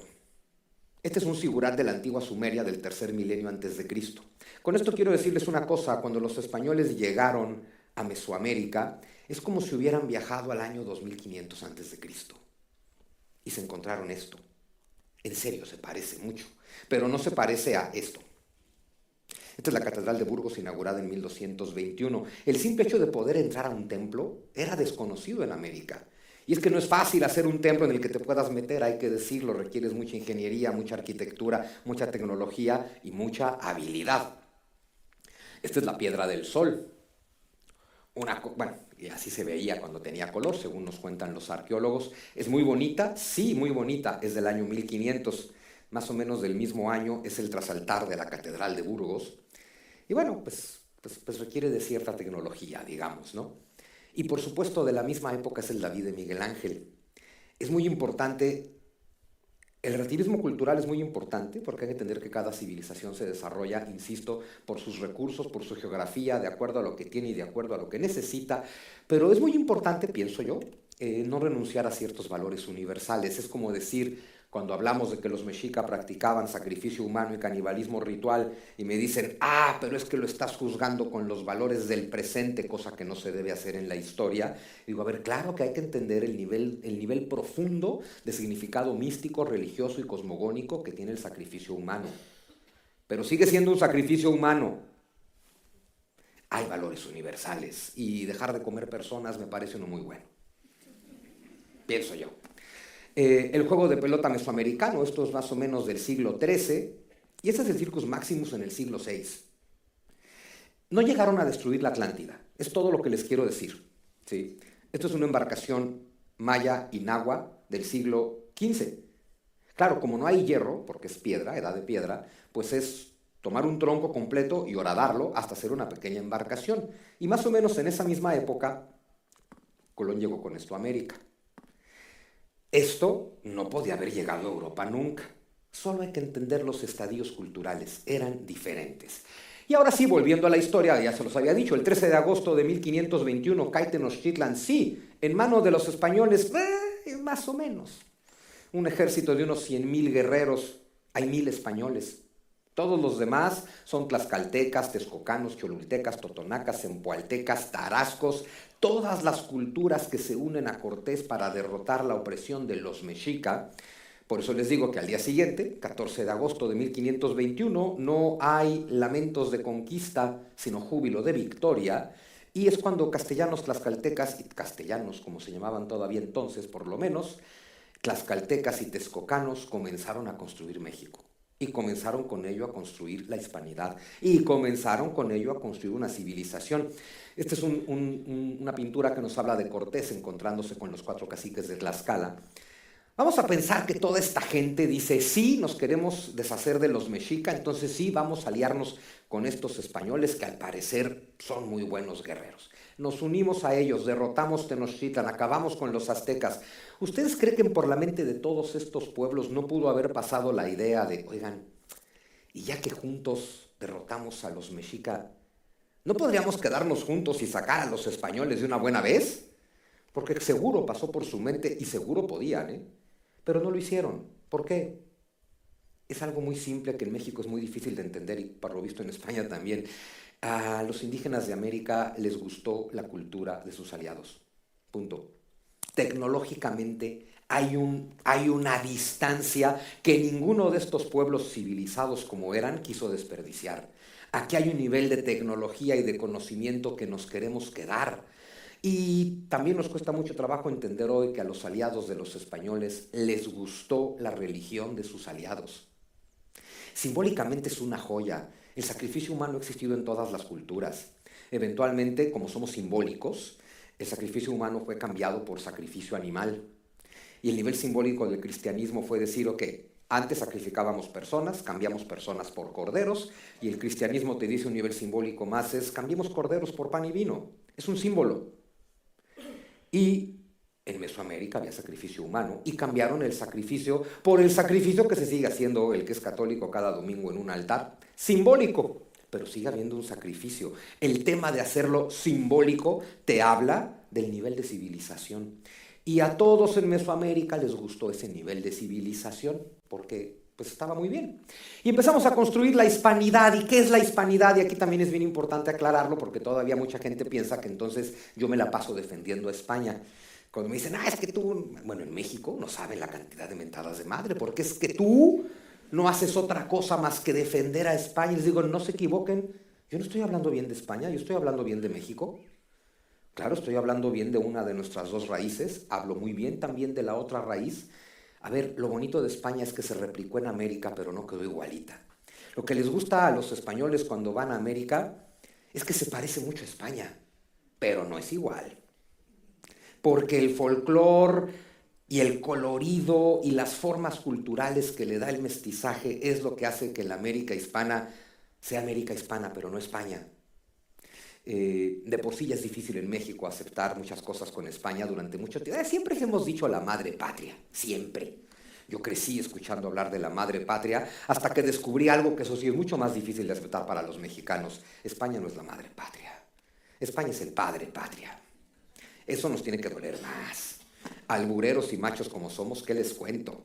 Speaker 3: Este es un sigurat de la antigua Sumeria del tercer milenio antes de Cristo. Con esto quiero decirles una cosa. Cuando los españoles llegaron a Mesoamérica, es como si hubieran viajado al año 2500 antes de Cristo. Y se encontraron esto. En serio, se parece mucho, pero no se parece a esto. Esta es la Catedral de Burgos, inaugurada en 1221. El simple hecho de poder entrar a un templo era desconocido en América. Y es que no es fácil hacer un templo en el que te puedas meter, hay que decirlo, requieres mucha ingeniería, mucha arquitectura, mucha tecnología y mucha habilidad. Esta es la Piedra del Sol. Y así se veía cuando tenía color, según nos cuentan los arqueólogos. ¿Es muy bonita? Sí, muy bonita. Es del año 1500, más o menos del mismo año es el trasaltar de la Catedral de Burgos. Y bueno, pues requiere de cierta tecnología, digamos, ¿no? Y por supuesto, de la misma época es el David de Miguel Ángel. Es muy importante. El relativismo cultural es muy importante porque hay que entender que cada civilización se desarrolla, insisto, por sus recursos, por su geografía, de acuerdo a lo que tiene y de acuerdo a lo que necesita, pero es muy importante, pienso yo, no renunciar a ciertos valores universales. Es como decir, cuando hablamos de que los mexicas practicaban sacrificio humano y canibalismo ritual y me dicen, pero es que lo estás juzgando con los valores del presente, cosa que no se debe hacer en la historia. Digo, a ver, claro que hay que entender el nivel profundo de significado místico, religioso y cosmogónico que tiene el sacrificio humano. Pero sigue siendo un sacrificio humano. Hay valores universales y dejar de comer personas me parece uno muy bueno. Pienso yo. El juego de pelota mesoamericano, esto es más o menos del siglo XIII, y ese es el Circus Maximus en el siglo VI. No llegaron a destruir la Atlántida, es todo lo que les quiero decir. ¿Sí? Esto es una embarcación maya y náhuatl del siglo XV. Claro, como no hay hierro, porque es piedra, edad de piedra, pues es tomar un tronco completo y horadarlo hasta hacer una pequeña embarcación. Y más o menos en esa misma época, Colón llegó con esto a América. Esto no podía haber llegado a Europa nunca. Solo hay que entender los estadios culturales, eran diferentes. Y ahora sí, volviendo a la historia, ya se los había dicho, el 13 de agosto de 1521 cae Tenochtitlan, sí, en manos de los españoles, más o menos. Un ejército de unos 100,000 guerreros, hay 1,000 españoles. Todos los demás son tlaxcaltecas, texcocanos, cholultecas, totonacas, zempoaltecas, tarascos, todas las culturas que se unen a Cortés para derrotar la opresión de los mexica. Por eso les digo que al día siguiente, 14 de agosto de 1521, no hay lamentos de conquista, sino júbilo de victoria, y es cuando castellanos, tlaxcaltecas, y castellanos, como se llamaban todavía entonces, por lo menos, tlaxcaltecas y texcocanos comenzaron a construir México. Y comenzaron con ello a construir la hispanidad. Y comenzaron con ello a construir una civilización. Esta es una pintura que nos habla de Cortés encontrándose con los 4 caciques de Tlaxcala. Vamos a pensar que toda esta gente dice, sí, nos queremos deshacer de los mexicas, entonces sí, vamos a aliarnos con estos españoles que al parecer son muy buenos guerreros. Nos unimos a ellos, derrotamos Tenochtitlan, acabamos con los aztecas. ¿Ustedes creen que por la mente de todos estos pueblos no pudo haber pasado la idea de, oigan, y ya que juntos derrotamos a los mexicas, ¿no podríamos quedarnos juntos y sacar a los españoles de una buena vez? Porque seguro pasó por su mente y seguro podían, ¿eh? Pero no lo hicieron. ¿Por qué? Es algo muy simple que en México es muy difícil de entender y por lo visto en España también. A los indígenas de América les gustó la cultura de sus aliados. Punto. Tecnológicamente hay una distancia que ninguno de estos pueblos civilizados como eran quiso desperdiciar. Aquí hay un nivel de tecnología y de conocimiento que nos queremos quedar. Y también nos cuesta mucho trabajo entender hoy que a los aliados de los españoles les gustó la religión de sus aliados. Simbólicamente es una joya. El sacrificio humano ha existido en todas las culturas. Eventualmente, como somos simbólicos, el sacrificio humano fue cambiado por sacrificio animal. Y el nivel simbólico del cristianismo fue decir, ok, antes sacrificábamos personas, cambiamos personas por corderos, y el cristianismo te dice un nivel simbólico más es, cambiemos corderos por pan y vino. Es un símbolo. Y en Mesoamérica había sacrificio humano y cambiaron el sacrificio por el sacrificio que se sigue haciendo el que es católico cada domingo en un altar, simbólico, pero sigue habiendo un sacrificio. El tema de hacerlo simbólico te habla del nivel de civilización. Y a todos en Mesoamérica les gustó ese nivel de civilización porque pues estaba muy bien. Y empezamos a construir la hispanidad. ¿Y qué es la hispanidad? Y aquí también es bien importante aclararlo porque todavía mucha gente piensa que entonces yo me la paso defendiendo a España. Cuando me dicen, es que tú, bueno, en México no saben la cantidad de mentadas de madre, porque es que tú no haces otra cosa más que defender a España. Les digo, no se equivoquen, yo no estoy hablando bien de España, yo estoy hablando bien de México. Claro, estoy hablando bien de una de nuestras dos raíces, hablo muy bien también de la otra raíz. A ver, lo bonito de España es que se replicó en América, pero no quedó igualita. Lo que les gusta a los españoles cuando van a América es que se parece mucho a España, pero no es igual. Porque el folclore y el colorido y las formas culturales que le da el mestizaje es lo que hace que la América hispana sea América hispana, pero no España. De por sí ya es difícil en México aceptar muchas cosas con España durante mucho tiempo. Siempre hemos dicho la madre patria, siempre. Yo crecí escuchando hablar de la madre patria hasta que descubrí algo que eso sí es mucho más difícil de aceptar para los mexicanos. España no es la madre patria, España es el padre patria. Eso nos tiene que doler más. Albureros y machos como somos, ¿qué les cuento?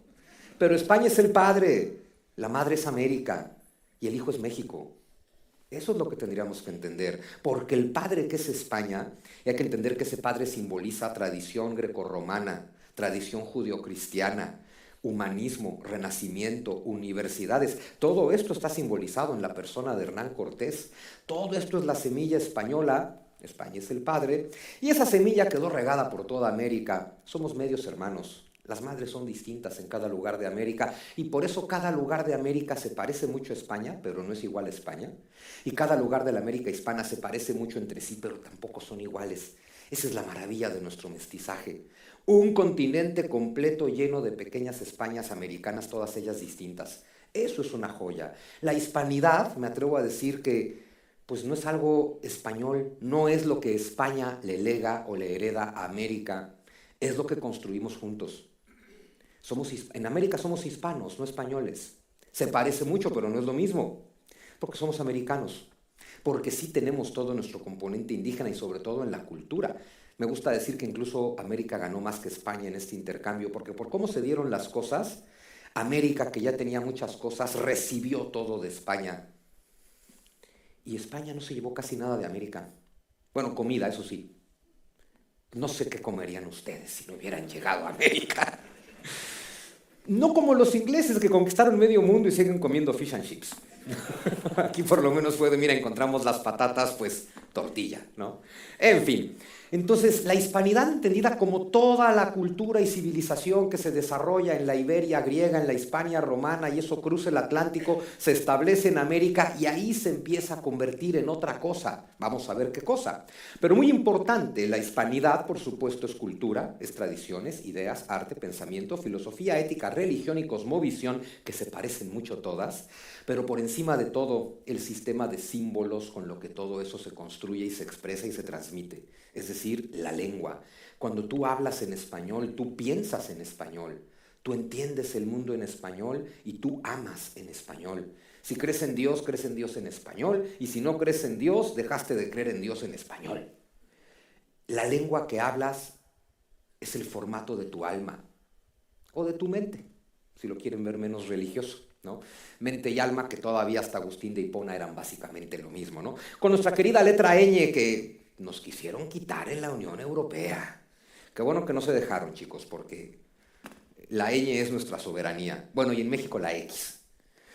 Speaker 3: Pero España es el padre, la madre es América y el hijo es México. Eso es lo que tendríamos que entender, porque el padre que es España, y hay que entender que ese padre simboliza tradición grecorromana, tradición judeocristiana, humanismo, renacimiento, universidades. Todo esto está simbolizado en la persona de Hernán Cortés. Todo esto es la semilla española. España es el padre, y esa semilla quedó regada por toda América. Somos medios hermanos. Las madres son distintas en cada lugar de América y por eso cada lugar de América se parece mucho a España, pero no es igual a España. Y cada lugar de la América hispana se parece mucho entre sí, pero tampoco son iguales. Esa es la maravilla de nuestro mestizaje. Un continente completo lleno de pequeñas Españas americanas, todas ellas distintas. Eso es una joya. La hispanidad, me atrevo a decir que pues no es algo español, no es lo que España le lega o le hereda a América, es lo que construimos juntos. En América somos hispanos, no españoles. Se parece mucho, pero no es lo mismo, porque somos americanos, porque sí tenemos todo nuestro componente indígena y sobre todo en la cultura. Me gusta decir que incluso América ganó más que España en este intercambio, porque por cómo se dieron las cosas, América, que ya tenía muchas cosas, recibió todo de España. Y España no se llevó casi nada de América. Bueno, comida, eso sí. No sé qué comerían ustedes si no hubieran llegado a América. No como los ingleses que conquistaron medio mundo y siguen comiendo fish and chips. Aquí por lo menos mira, encontramos las patatas, pues tortilla, ¿no? En fin, Entonces, la hispanidad entendida como toda la cultura y civilización que se desarrolla en la Iberia griega, en la Hispania romana, y eso cruza el Atlántico, se establece en América y ahí se empieza a convertir en otra cosa. Vamos a ver qué cosa. Pero muy importante, la hispanidad, por supuesto, es cultura, es tradiciones, ideas, arte, pensamiento, filosofía, ética, religión y cosmovisión, que se parecen mucho todas, pero por encima de todo, el sistema de símbolos con lo que todo eso se construye y se expresa y se transmite. Es decir, la lengua. Cuando tú hablas en español, tú piensas en español, tú entiendes el mundo en español y tú amas en español. Si crees en Dios en español, y si no crees en Dios, dejaste de creer en Dios en español. La lengua que hablas es el formato de tu alma o de tu mente, si lo quieren ver menos religioso, ¿no? Mente y alma, que todavía hasta Agustín de Hipona eran básicamente lo mismo, ¿no? Con nuestra querida letra ñ que nos quisieron quitar en la Unión Europea. Qué bueno que no se dejaron, chicos, porque la ñ es nuestra soberanía. Bueno, y en México la X.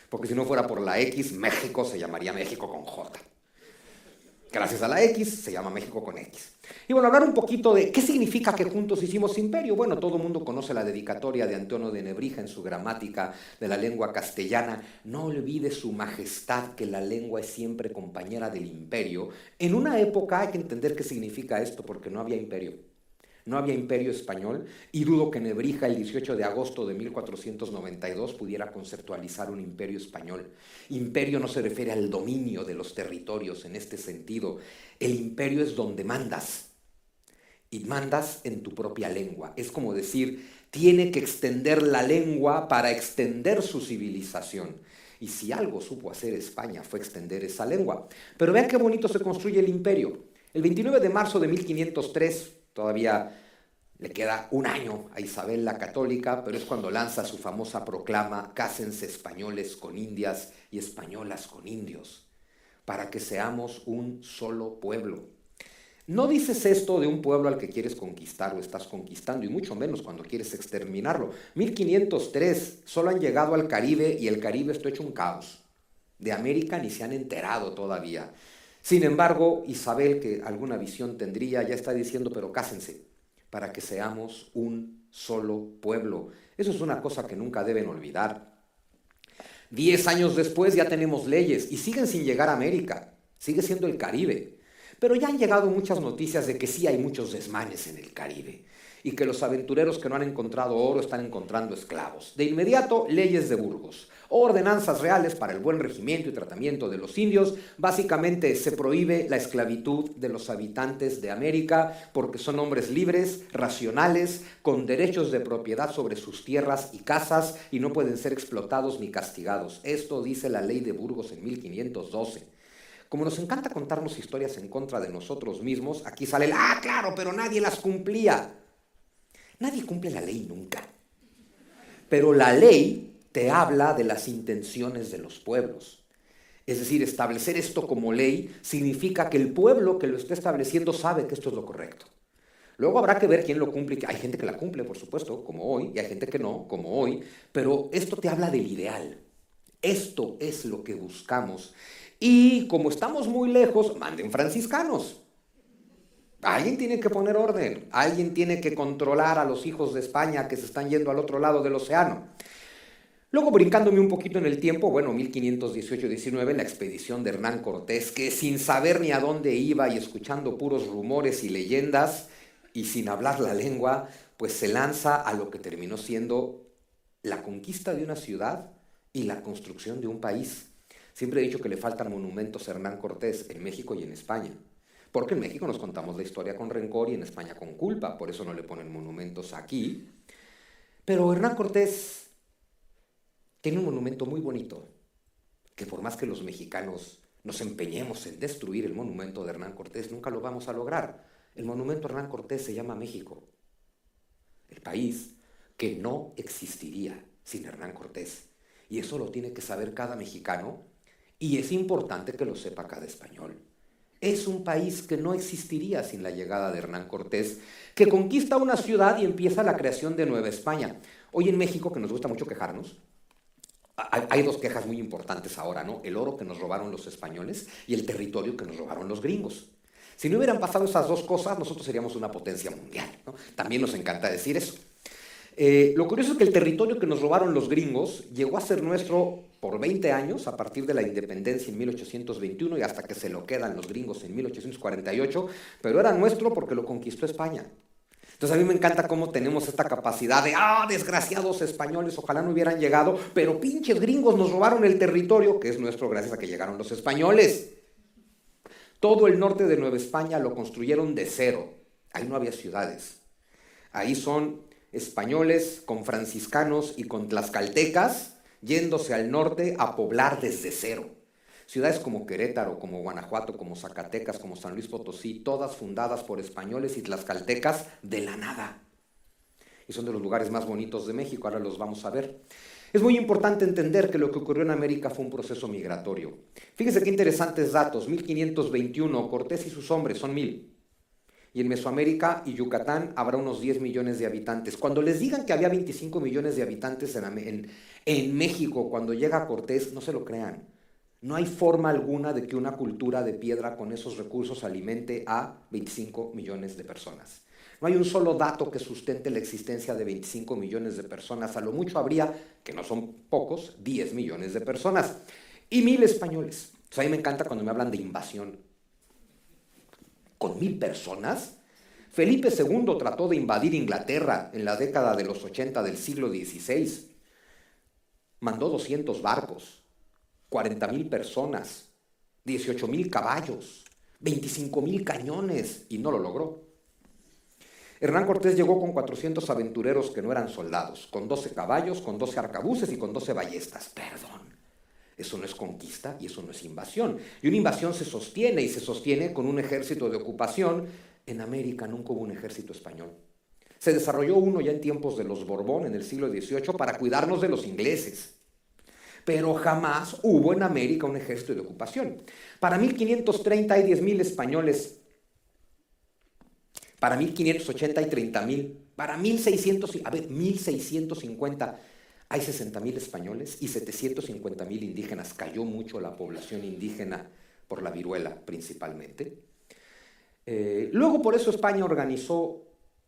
Speaker 3: Porque si no fuera por la X, México se llamaría México con J. Gracias a la X se llama México con X. Y bueno, hablar un poquito de qué significa que juntos hicimos imperio. Bueno, todo el mundo conoce la dedicatoria de Antonio de Nebrija en su gramática de la lengua castellana. No olvide su majestad que la lengua es siempre compañera del imperio. En una época hay que entender qué significa esto, porque no había imperio. No había imperio español, y dudo que Nebrija el 18 de agosto de 1492 pudiera conceptualizar un imperio español. Imperio no se refiere al dominio de los territorios en este sentido. El imperio es donde mandas, y mandas en tu propia lengua. Es como decir, tiene que extender la lengua para extender su civilización. Y si algo supo hacer España fue extender esa lengua. Pero vean qué bonito se construye el imperio. El 29 de marzo de 1503, todavía le queda un año a Isabel la Católica, pero es cuando lanza su famosa proclama: cásense españoles con indias y españolas con indios, para que seamos un solo pueblo. No dices esto de un pueblo al que quieres conquistar o estás conquistando, y mucho menos cuando quieres exterminarlo. 1503, solo han llegado al Caribe y el Caribe está hecho un caos. De América ni se han enterado todavía. Sin embargo, Isabel, que alguna visión tendría, ya está diciendo: pero cásense, para que seamos un solo pueblo. Eso es una cosa que nunca deben olvidar. 10 años después ya tenemos leyes y siguen sin llegar a América. Sigue siendo el Caribe. Pero ya han llegado muchas noticias de que sí hay muchos desmanes en el Caribe y que los aventureros que no han encontrado oro están encontrando esclavos. De inmediato, leyes de Burgos, ordenanzas reales para el buen regimiento y tratamiento de los indios. Básicamente se prohíbe la esclavitud de los habitantes de América porque son hombres libres, racionales, con derechos de propiedad sobre sus tierras y casas, y no pueden ser explotados ni castigados. Esto dice la ley de Burgos en 1512. Como nos encanta contarnos historias en contra de nosotros mismos, aquí sale el ¡ah, claro, pero nadie las cumplía! Nadie cumple la ley nunca. Pero la ley te habla de las intenciones de los pueblos. Es decir, establecer esto como ley significa que el pueblo que lo está estableciendo sabe que esto es lo correcto. Luego habrá que ver quién lo cumple. Hay gente que la cumple, por supuesto, como hoy, y hay gente que no, como hoy, pero esto te habla del ideal. Esto es lo que buscamos. Y como estamos muy lejos, manden franciscanos. Alguien tiene que poner orden, alguien tiene que controlar a los hijos de España que se están yendo al otro lado del océano. Luego, brincándome un poquito en el tiempo, 1518-19, la expedición de Hernán Cortés, que sin saber ni a dónde iba y escuchando puros rumores y leyendas y sin hablar la lengua, pues se lanza a lo que terminó siendo la conquista de una ciudad y la construcción de un país. Siempre he dicho que le faltan monumentos a Hernán Cortés en México y en España, porque en México nos contamos la historia con rencor y en España con culpa, por eso no le ponen monumentos aquí. Pero Hernán Cortés tiene un monumento muy bonito, que por más que los mexicanos nos empeñemos en destruir el monumento de Hernán Cortés, nunca lo vamos a lograr. El monumento a Hernán Cortés se llama México, el país que no existiría sin Hernán Cortés. Y eso lo tiene que saber cada mexicano, y es importante que lo sepa cada español. Es un país que no existiría sin la llegada de Hernán Cortés, que conquista una ciudad y empieza la creación de Nueva España. Hoy en México, que nos gusta mucho quejarnos, hay dos quejas muy importantes ahora, ¿no? El oro que nos robaron los españoles y el territorio que nos robaron los gringos. Si no hubieran pasado esas dos cosas, nosotros seríamos una potencia mundial, ¿no? También nos encanta decir eso. Lo curioso es que el territorio que nos robaron los gringos llegó a ser nuestro por 20 años, a partir de la independencia en 1821 y hasta que se lo quedan los gringos en 1848, pero era nuestro porque lo conquistó España. Entonces a mí me encanta cómo tenemos esta capacidad de, desgraciados españoles, ojalá no hubieran llegado, pero pinches gringos nos robaron el territorio, que es nuestro gracias a que llegaron los españoles. Todo el norte de Nueva España lo construyeron de cero, ahí no había ciudades, ahí son españoles con franciscanos y con tlaxcaltecas yéndose al norte a poblar desde cero. Ciudades como Querétaro, como Guanajuato, como Zacatecas, como San Luis Potosí, todas fundadas por españoles y tlaxcaltecas de la nada. Y son de los lugares más bonitos de México, ahora los vamos a ver. Es muy importante entender que lo que ocurrió en América fue un proceso migratorio. Fíjense qué interesantes datos. 1521, Cortés y sus hombres son 1000. Y en Mesoamérica y Yucatán habrá unos 10 millones de habitantes. Cuando les digan que había 25 millones de habitantes en México cuando llega Cortés, no se lo crean. No hay forma alguna de que una cultura de piedra con esos recursos alimente a 25 millones de personas. No hay un solo dato que sustente la existencia de 25 millones de personas. A lo mucho habría, que no son pocos, 10 millones de personas. Y 1000 españoles. Entonces a mí me encanta cuando me hablan de invasión. ¿Con 1000 personas? Felipe II trató de invadir Inglaterra en la década de los 80 del siglo XVI. Mandó 200 barcos, 40,000 personas, 18,000 caballos, 25,000 cañones y no lo logró. Hernán Cortés llegó con 400 aventureros que no eran soldados, con 12 caballos, con 12 arcabuces y con 12 ballestas. Perdón. Eso no es conquista y eso no es invasión. Y una invasión se sostiene y se sostiene con un ejército de ocupación. En América nunca hubo un ejército español. Se desarrolló uno ya en tiempos de los Borbón, en el siglo XVIII, para cuidarnos de los ingleses. Pero jamás hubo en América un ejército de ocupación. Para 1530 hay 10,000 españoles. Para 1580 hay 30,000. Para 1650 hay 60,000 españoles y 750,000 indígenas. Cayó mucho la población indígena por la viruela principalmente. Luego por eso España organizó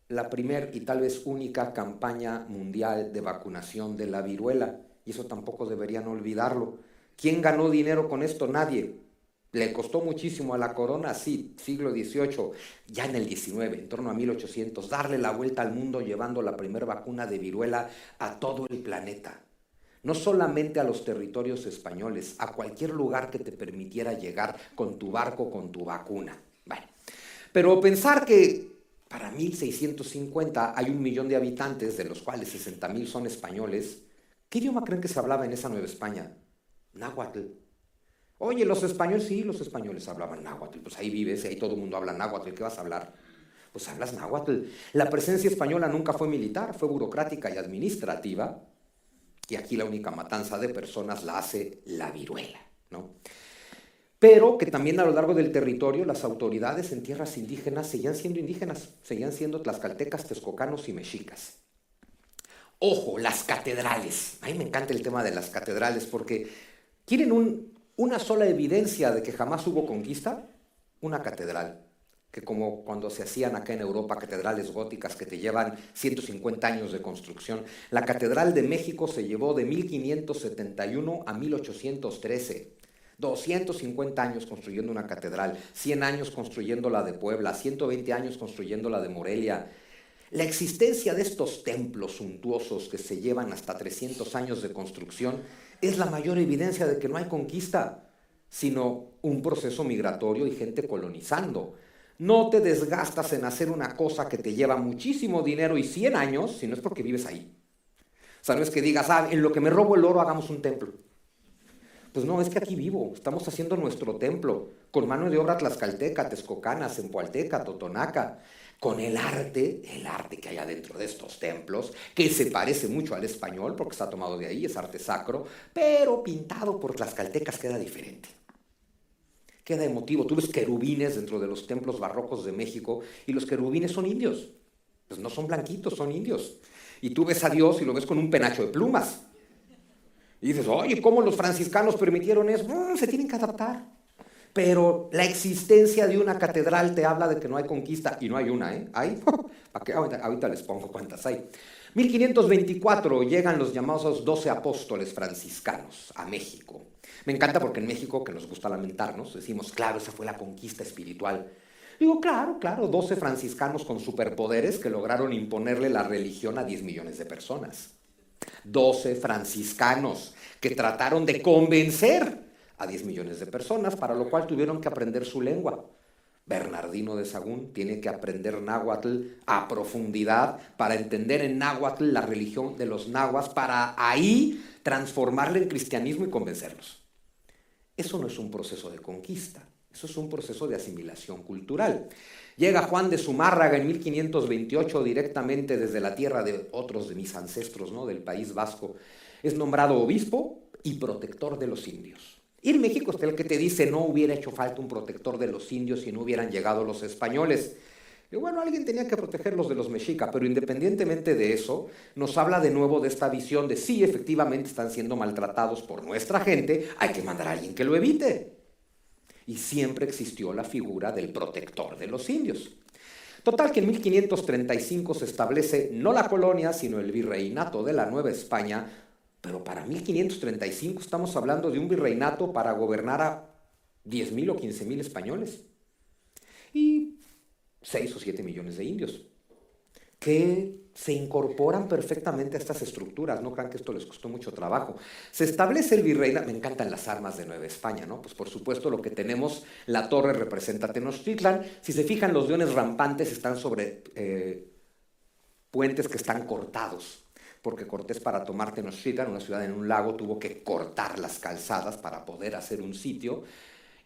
Speaker 3: la primer y tal vez única campaña mundial de vacunación de la viruela. Y eso tampoco deberían olvidarlo. ¿Quién ganó dinero con esto? Nadie. ¿Le costó muchísimo a la corona? Sí, siglo XVIII, ya en el XIX, en torno a 1800, darle la vuelta al mundo llevando la primera vacuna de viruela a todo el planeta. No solamente a los territorios españoles, a cualquier lugar que te permitiera llegar con tu barco, con tu vacuna. Bueno, pero pensar que para 1650 hay 1 millón de habitantes, de los cuales 60,000 son españoles, ¿qué idioma creen que se hablaba en esa Nueva España? Náhuatl. Oye, los españoles, sí, los españoles hablaban náhuatl, pues ahí vives, ahí todo el mundo habla náhuatl, ¿qué vas a hablar? Pues hablas náhuatl. La presencia española nunca fue militar, fue burocrática y administrativa, y aquí la única matanza de personas la hace la viruela, ¿no? Pero que también a lo largo del territorio las autoridades en tierras indígenas seguían siendo indígenas, seguían siendo tlaxcaltecas, texcocanos y mexicas. Ojo, las catedrales. A mí me encanta el tema de las catedrales porque quieren una sola evidencia de que jamás hubo conquista, una catedral, que como cuando se hacían acá en Europa catedrales góticas que te llevan 150 años de construcción. La Catedral de México se llevó de 1571 a 1813. 250 años construyendo una catedral, 100 años construyendo la de Puebla, 120 años construyendo la de Morelia. La existencia de estos templos suntuosos que se llevan hasta 300 años de construcción es la mayor evidencia de que no hay conquista, sino un proceso migratorio y gente colonizando. No te desgastas en hacer una cosa que te lleva muchísimo dinero y 100 años, si no es porque vives ahí. O sea, no es que digas, en lo que me robo el oro hagamos un templo. Pues no, es que aquí vivo, estamos haciendo nuestro templo, con mano de obra tlaxcalteca, texcocana, zempoalteca, totonaca, con el arte que hay adentro de estos templos, que se parece mucho al español, porque está tomado de ahí, es arte sacro, pero pintado por tlaxcaltecas queda diferente. Queda emotivo. Tú ves querubines dentro de los templos barrocos de México, y los querubines son indios. Pues no son blanquitos, son indios. Y tú ves a Dios y lo ves con un penacho de plumas. Y dices, oye, ¿cómo los franciscanos permitieron eso? Se tienen que adaptar. Pero la existencia de una catedral te habla de que no hay conquista, y no hay una, ¿eh? ¿Hay? Ahorita les pongo cuántas hay. 1524 llegan los llamados 12 apóstoles franciscanos a México. Me encanta porque en México, que nos gusta lamentarnos, decimos, claro, esa fue la conquista espiritual. Digo, claro, 12 franciscanos con superpoderes que lograron imponerle la religión a 10 millones de personas. 12 franciscanos que trataron de convencer a 10 millones de personas, para lo cual tuvieron que aprender su lengua. Bernardino de Sahagún tiene que aprender náhuatl a profundidad para entender en náhuatl la religión de los nahuas, para ahí transformarla en cristianismo y convencerlos. Eso no es un proceso de conquista, eso es un proceso de asimilación cultural. Llega Juan de Zumárraga en 1528 directamente desde la tierra de otros de mis ancestros, ¿no?, del País Vasco. Es nombrado obispo y protector de los indios. Y en México está el que te dice, no hubiera hecho falta un protector de los indios si no hubieran llegado los españoles. Y bueno, alguien tenía que protegerlos de los mexicas, pero independientemente de eso, nos habla de nuevo de esta visión de sí, efectivamente están siendo maltratados por nuestra gente, hay que mandar a alguien que lo evite. Y siempre existió la figura del protector de los indios. Total que en 1535 se establece no la colonia, sino el virreinato de la Nueva España. Pero para 1535 estamos hablando de un virreinato para gobernar a 10,000 o 15,000 españoles y 6 o 7 millones de indios que se incorporan perfectamente a estas estructuras. No crean que esto les costó mucho trabajo. Se establece el virreinato. Me encantan las armas de Nueva España, ¿no? Pues por supuesto lo que tenemos, la torre representa Tenochtitlan. Si se fijan, los leones rampantes están sobre puentes que están cortados, porque Cortés, para tomar Tenochtitlan, una ciudad en un lago, tuvo que cortar las calzadas para poder hacer un sitio.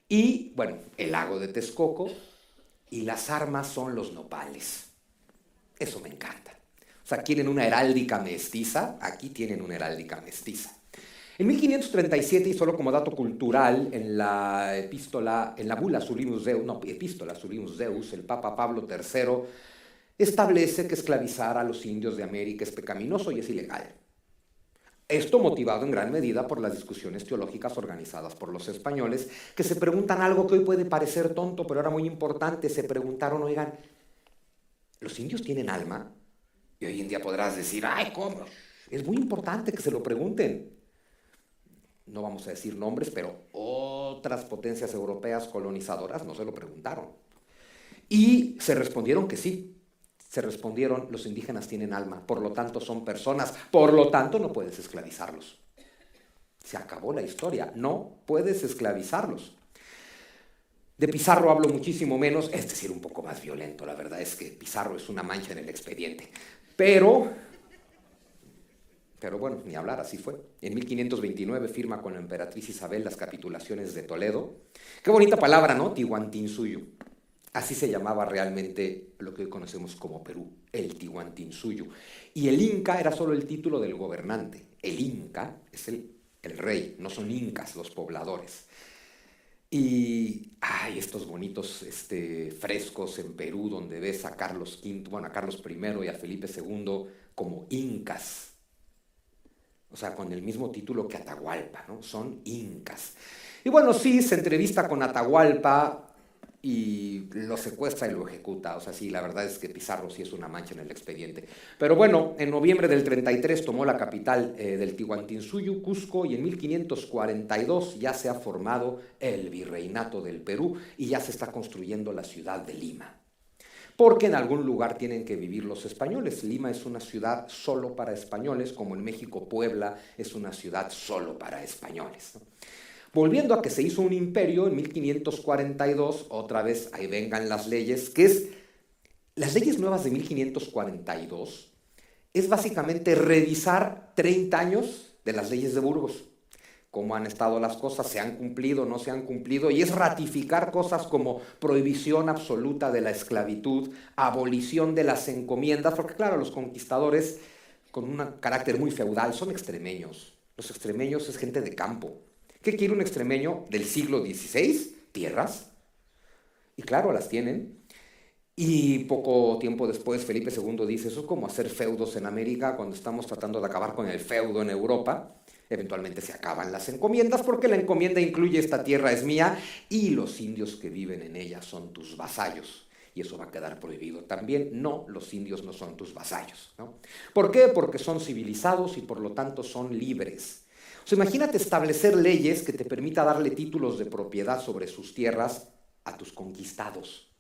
Speaker 3: Y, bueno, el lago de Texcoco, y las armas son los nopales. Eso me encanta. O sea, quieren una heráldica mestiza, aquí tienen una heráldica mestiza. En 1537, y solo como dato cultural, en la bula Sulimus Deus, el Papa Pablo III establece que esclavizar a los indios de América es pecaminoso y es ilegal. Esto motivado en gran medida por las discusiones teológicas organizadas por los españoles, que se preguntan algo que hoy puede parecer tonto, pero era muy importante. Se preguntaron, oigan, ¿los indios tienen alma? Y hoy en día podrás decir, ¡ay, cómo! Es muy importante que se lo pregunten. No vamos a decir nombres, pero otras potencias europeas colonizadoras no se lo preguntaron. Y se respondieron que sí. Se respondieron, los indígenas tienen alma, por lo tanto son personas, por lo tanto no puedes esclavizarlos. Se acabó la historia, no puedes esclavizarlos. De Pizarro hablo muchísimo menos, es decir, un poco más violento. La verdad es que Pizarro es una mancha en el expediente. Pero bueno, ni hablar, así fue. En 1529 firma con la emperatriz Isabel las capitulaciones de Toledo. Qué bonita palabra, ¿no? Tihuantinsuyo. Así se llamaba realmente lo que hoy conocemos como Perú, el Tihuantinsuyo. Y el Inca era solo el título del gobernante. El Inca es el rey, no son incas los pobladores. Y hay estos bonitos frescos en Perú donde ves a Carlos V, bueno, a Carlos I y a Felipe II como incas. O sea, con el mismo título que Atahualpa, ¿no? Son incas. Y bueno, sí, se entrevista con Atahualpa y lo secuestra y lo ejecuta. O sea, sí, la verdad es que Pizarro sí es una mancha en el expediente. Pero bueno, en noviembre del 33 tomó la capital del Tihuantinsuyo, Cusco, y en 1542 ya se ha formado el Virreinato del Perú y ya se está construyendo la ciudad de Lima. Porque en algún lugar tienen que vivir los españoles. Lima es una ciudad solo para españoles, como en México Puebla es una ciudad solo para españoles, ¿no? Volviendo a que se hizo un imperio en 1542, otra vez ahí vengan las leyes, las leyes nuevas de 1542 es básicamente revisar 30 años de las leyes de Burgos. Cómo han estado las cosas, se han cumplido, no se han cumplido, y es ratificar cosas como prohibición absoluta de la esclavitud, abolición de las encomiendas, porque claro, los conquistadores con un carácter muy feudal son extremeños. Los extremeños es gente de campo. ¿Qué quiere un extremeño del siglo XVI? Tierras. Y claro, las tienen. Y poco tiempo después Felipe II dice, eso es como hacer feudos en América cuando estamos tratando de acabar con el feudo en Europa. Eventualmente se acaban las encomiendas porque la encomienda incluye esta tierra es mía y los indios que viven en ella son tus vasallos. Y eso va a quedar prohibido también. No, los indios no son tus vasallos, ¿no? ¿Por qué? Porque son civilizados y por lo tanto son libres. O sea, imagínate establecer leyes que te permita darle títulos de propiedad sobre sus tierras a tus conquistados.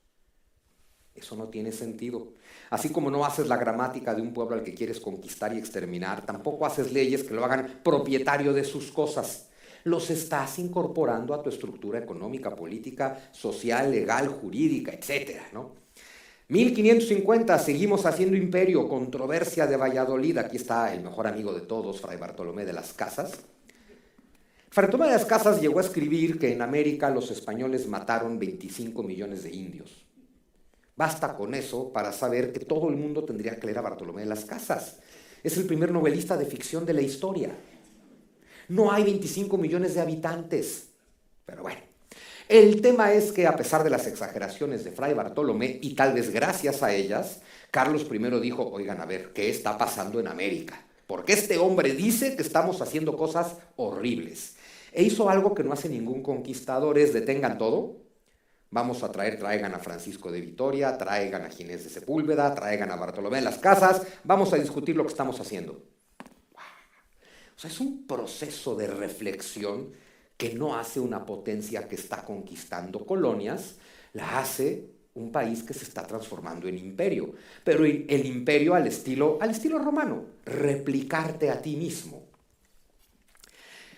Speaker 3: Eso no tiene sentido. Así como no haces la gramática de un pueblo al que quieres conquistar y exterminar, tampoco haces leyes que lo hagan propietario de sus cosas. Los estás incorporando a tu estructura económica, política, social, legal, jurídica, etcétera, ¿no? 1550, seguimos haciendo imperio, controversia de Valladolid. Aquí está el mejor amigo de todos, Fray Bartolomé de las Casas. Fray Bartolomé de las Casas llegó a escribir que en América los españoles mataron 25 millones de indios. Basta con eso para saber que todo el mundo tendría que leer a Bartolomé de las Casas. Es el primer novelista de ficción de la historia. No hay 25 millones de habitantes. Pero bueno, el tema es que a pesar de las exageraciones de Fray Bartolomé, y tal vez gracias a ellas, Carlos I dijo, oigan, a ver, ¿qué está pasando en América? Porque este hombre dice que estamos haciendo cosas horribles. E hizo algo que no hace ningún conquistador, es detengan todo. Vamos a traigan a Francisco de Vitoria, traigan a Ginés de Sepúlveda, traigan a Bartolomé de las Casas, vamos a discutir lo que estamos haciendo. O sea, es un proceso de reflexión que no hace una potencia que está conquistando colonias, la hace un país que se está transformando en imperio. Pero el imperio al estilo romano, replicarte a ti mismo.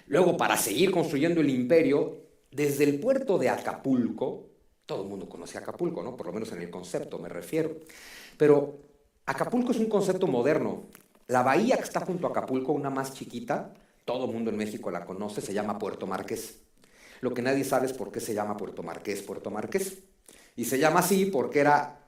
Speaker 3: Luego, para seguir construyendo el imperio, desde el puerto de Acapulco, todo el mundo conoce Acapulco, ¿no? Por lo menos en el concepto me refiero. Pero Acapulco es un concepto moderno. La bahía que está junto a Acapulco, una más chiquita, todo el mundo en México la conoce, se llama Puerto Marqués. Lo que nadie sabe es por qué se llama Puerto Marqués. Y se llama así porque era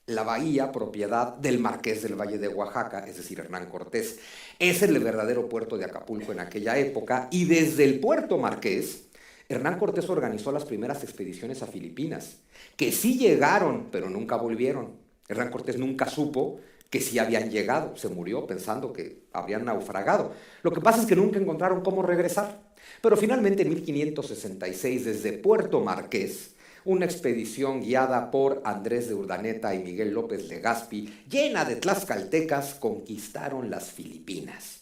Speaker 3: la bahía propiedad del Marqués del Valle de Oaxaca, es decir, Hernán Cortés. Es el verdadero puerto de Acapulco en aquella época, y desde el Puerto Marqués, Hernán Cortés organizó las primeras expediciones a Filipinas, que sí llegaron, pero nunca volvieron. Hernán Cortés nunca supo que sí habían llegado, se murió pensando que habrían naufragado. Lo que pasa es que nunca encontraron cómo regresar. Pero finalmente en 1566, desde Puerto Marqués, una expedición guiada por Andrés de Urdaneta y Miguel López Legazpi, llena de tlaxcaltecas, conquistaron las Filipinas.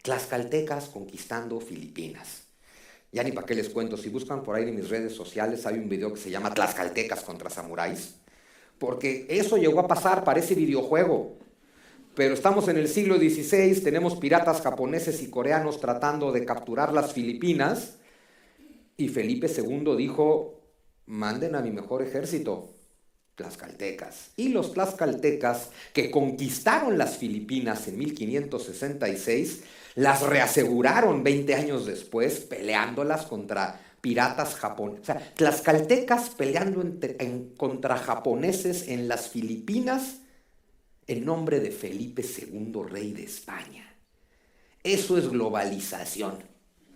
Speaker 3: Tlaxcaltecas conquistando Filipinas. Ya ni para qué les cuento, si buscan por ahí en mis redes sociales hay un video que se llama Tlaxcaltecas contra samuráis, porque eso llegó a pasar, parece videojuego, pero estamos en el siglo XVI, tenemos piratas japoneses y coreanos tratando de capturar las Filipinas, y Felipe II dijo, manden a mi mejor ejército, tlaxcaltecas. Y los tlaxcaltecas que conquistaron las Filipinas en 1566, las reaseguraron 20 años después, peleándolas contra piratas japoneses. O sea, tlaxcaltecas peleando contra japoneses en las Filipinas en nombre de Felipe II, rey de España. Eso es globalización,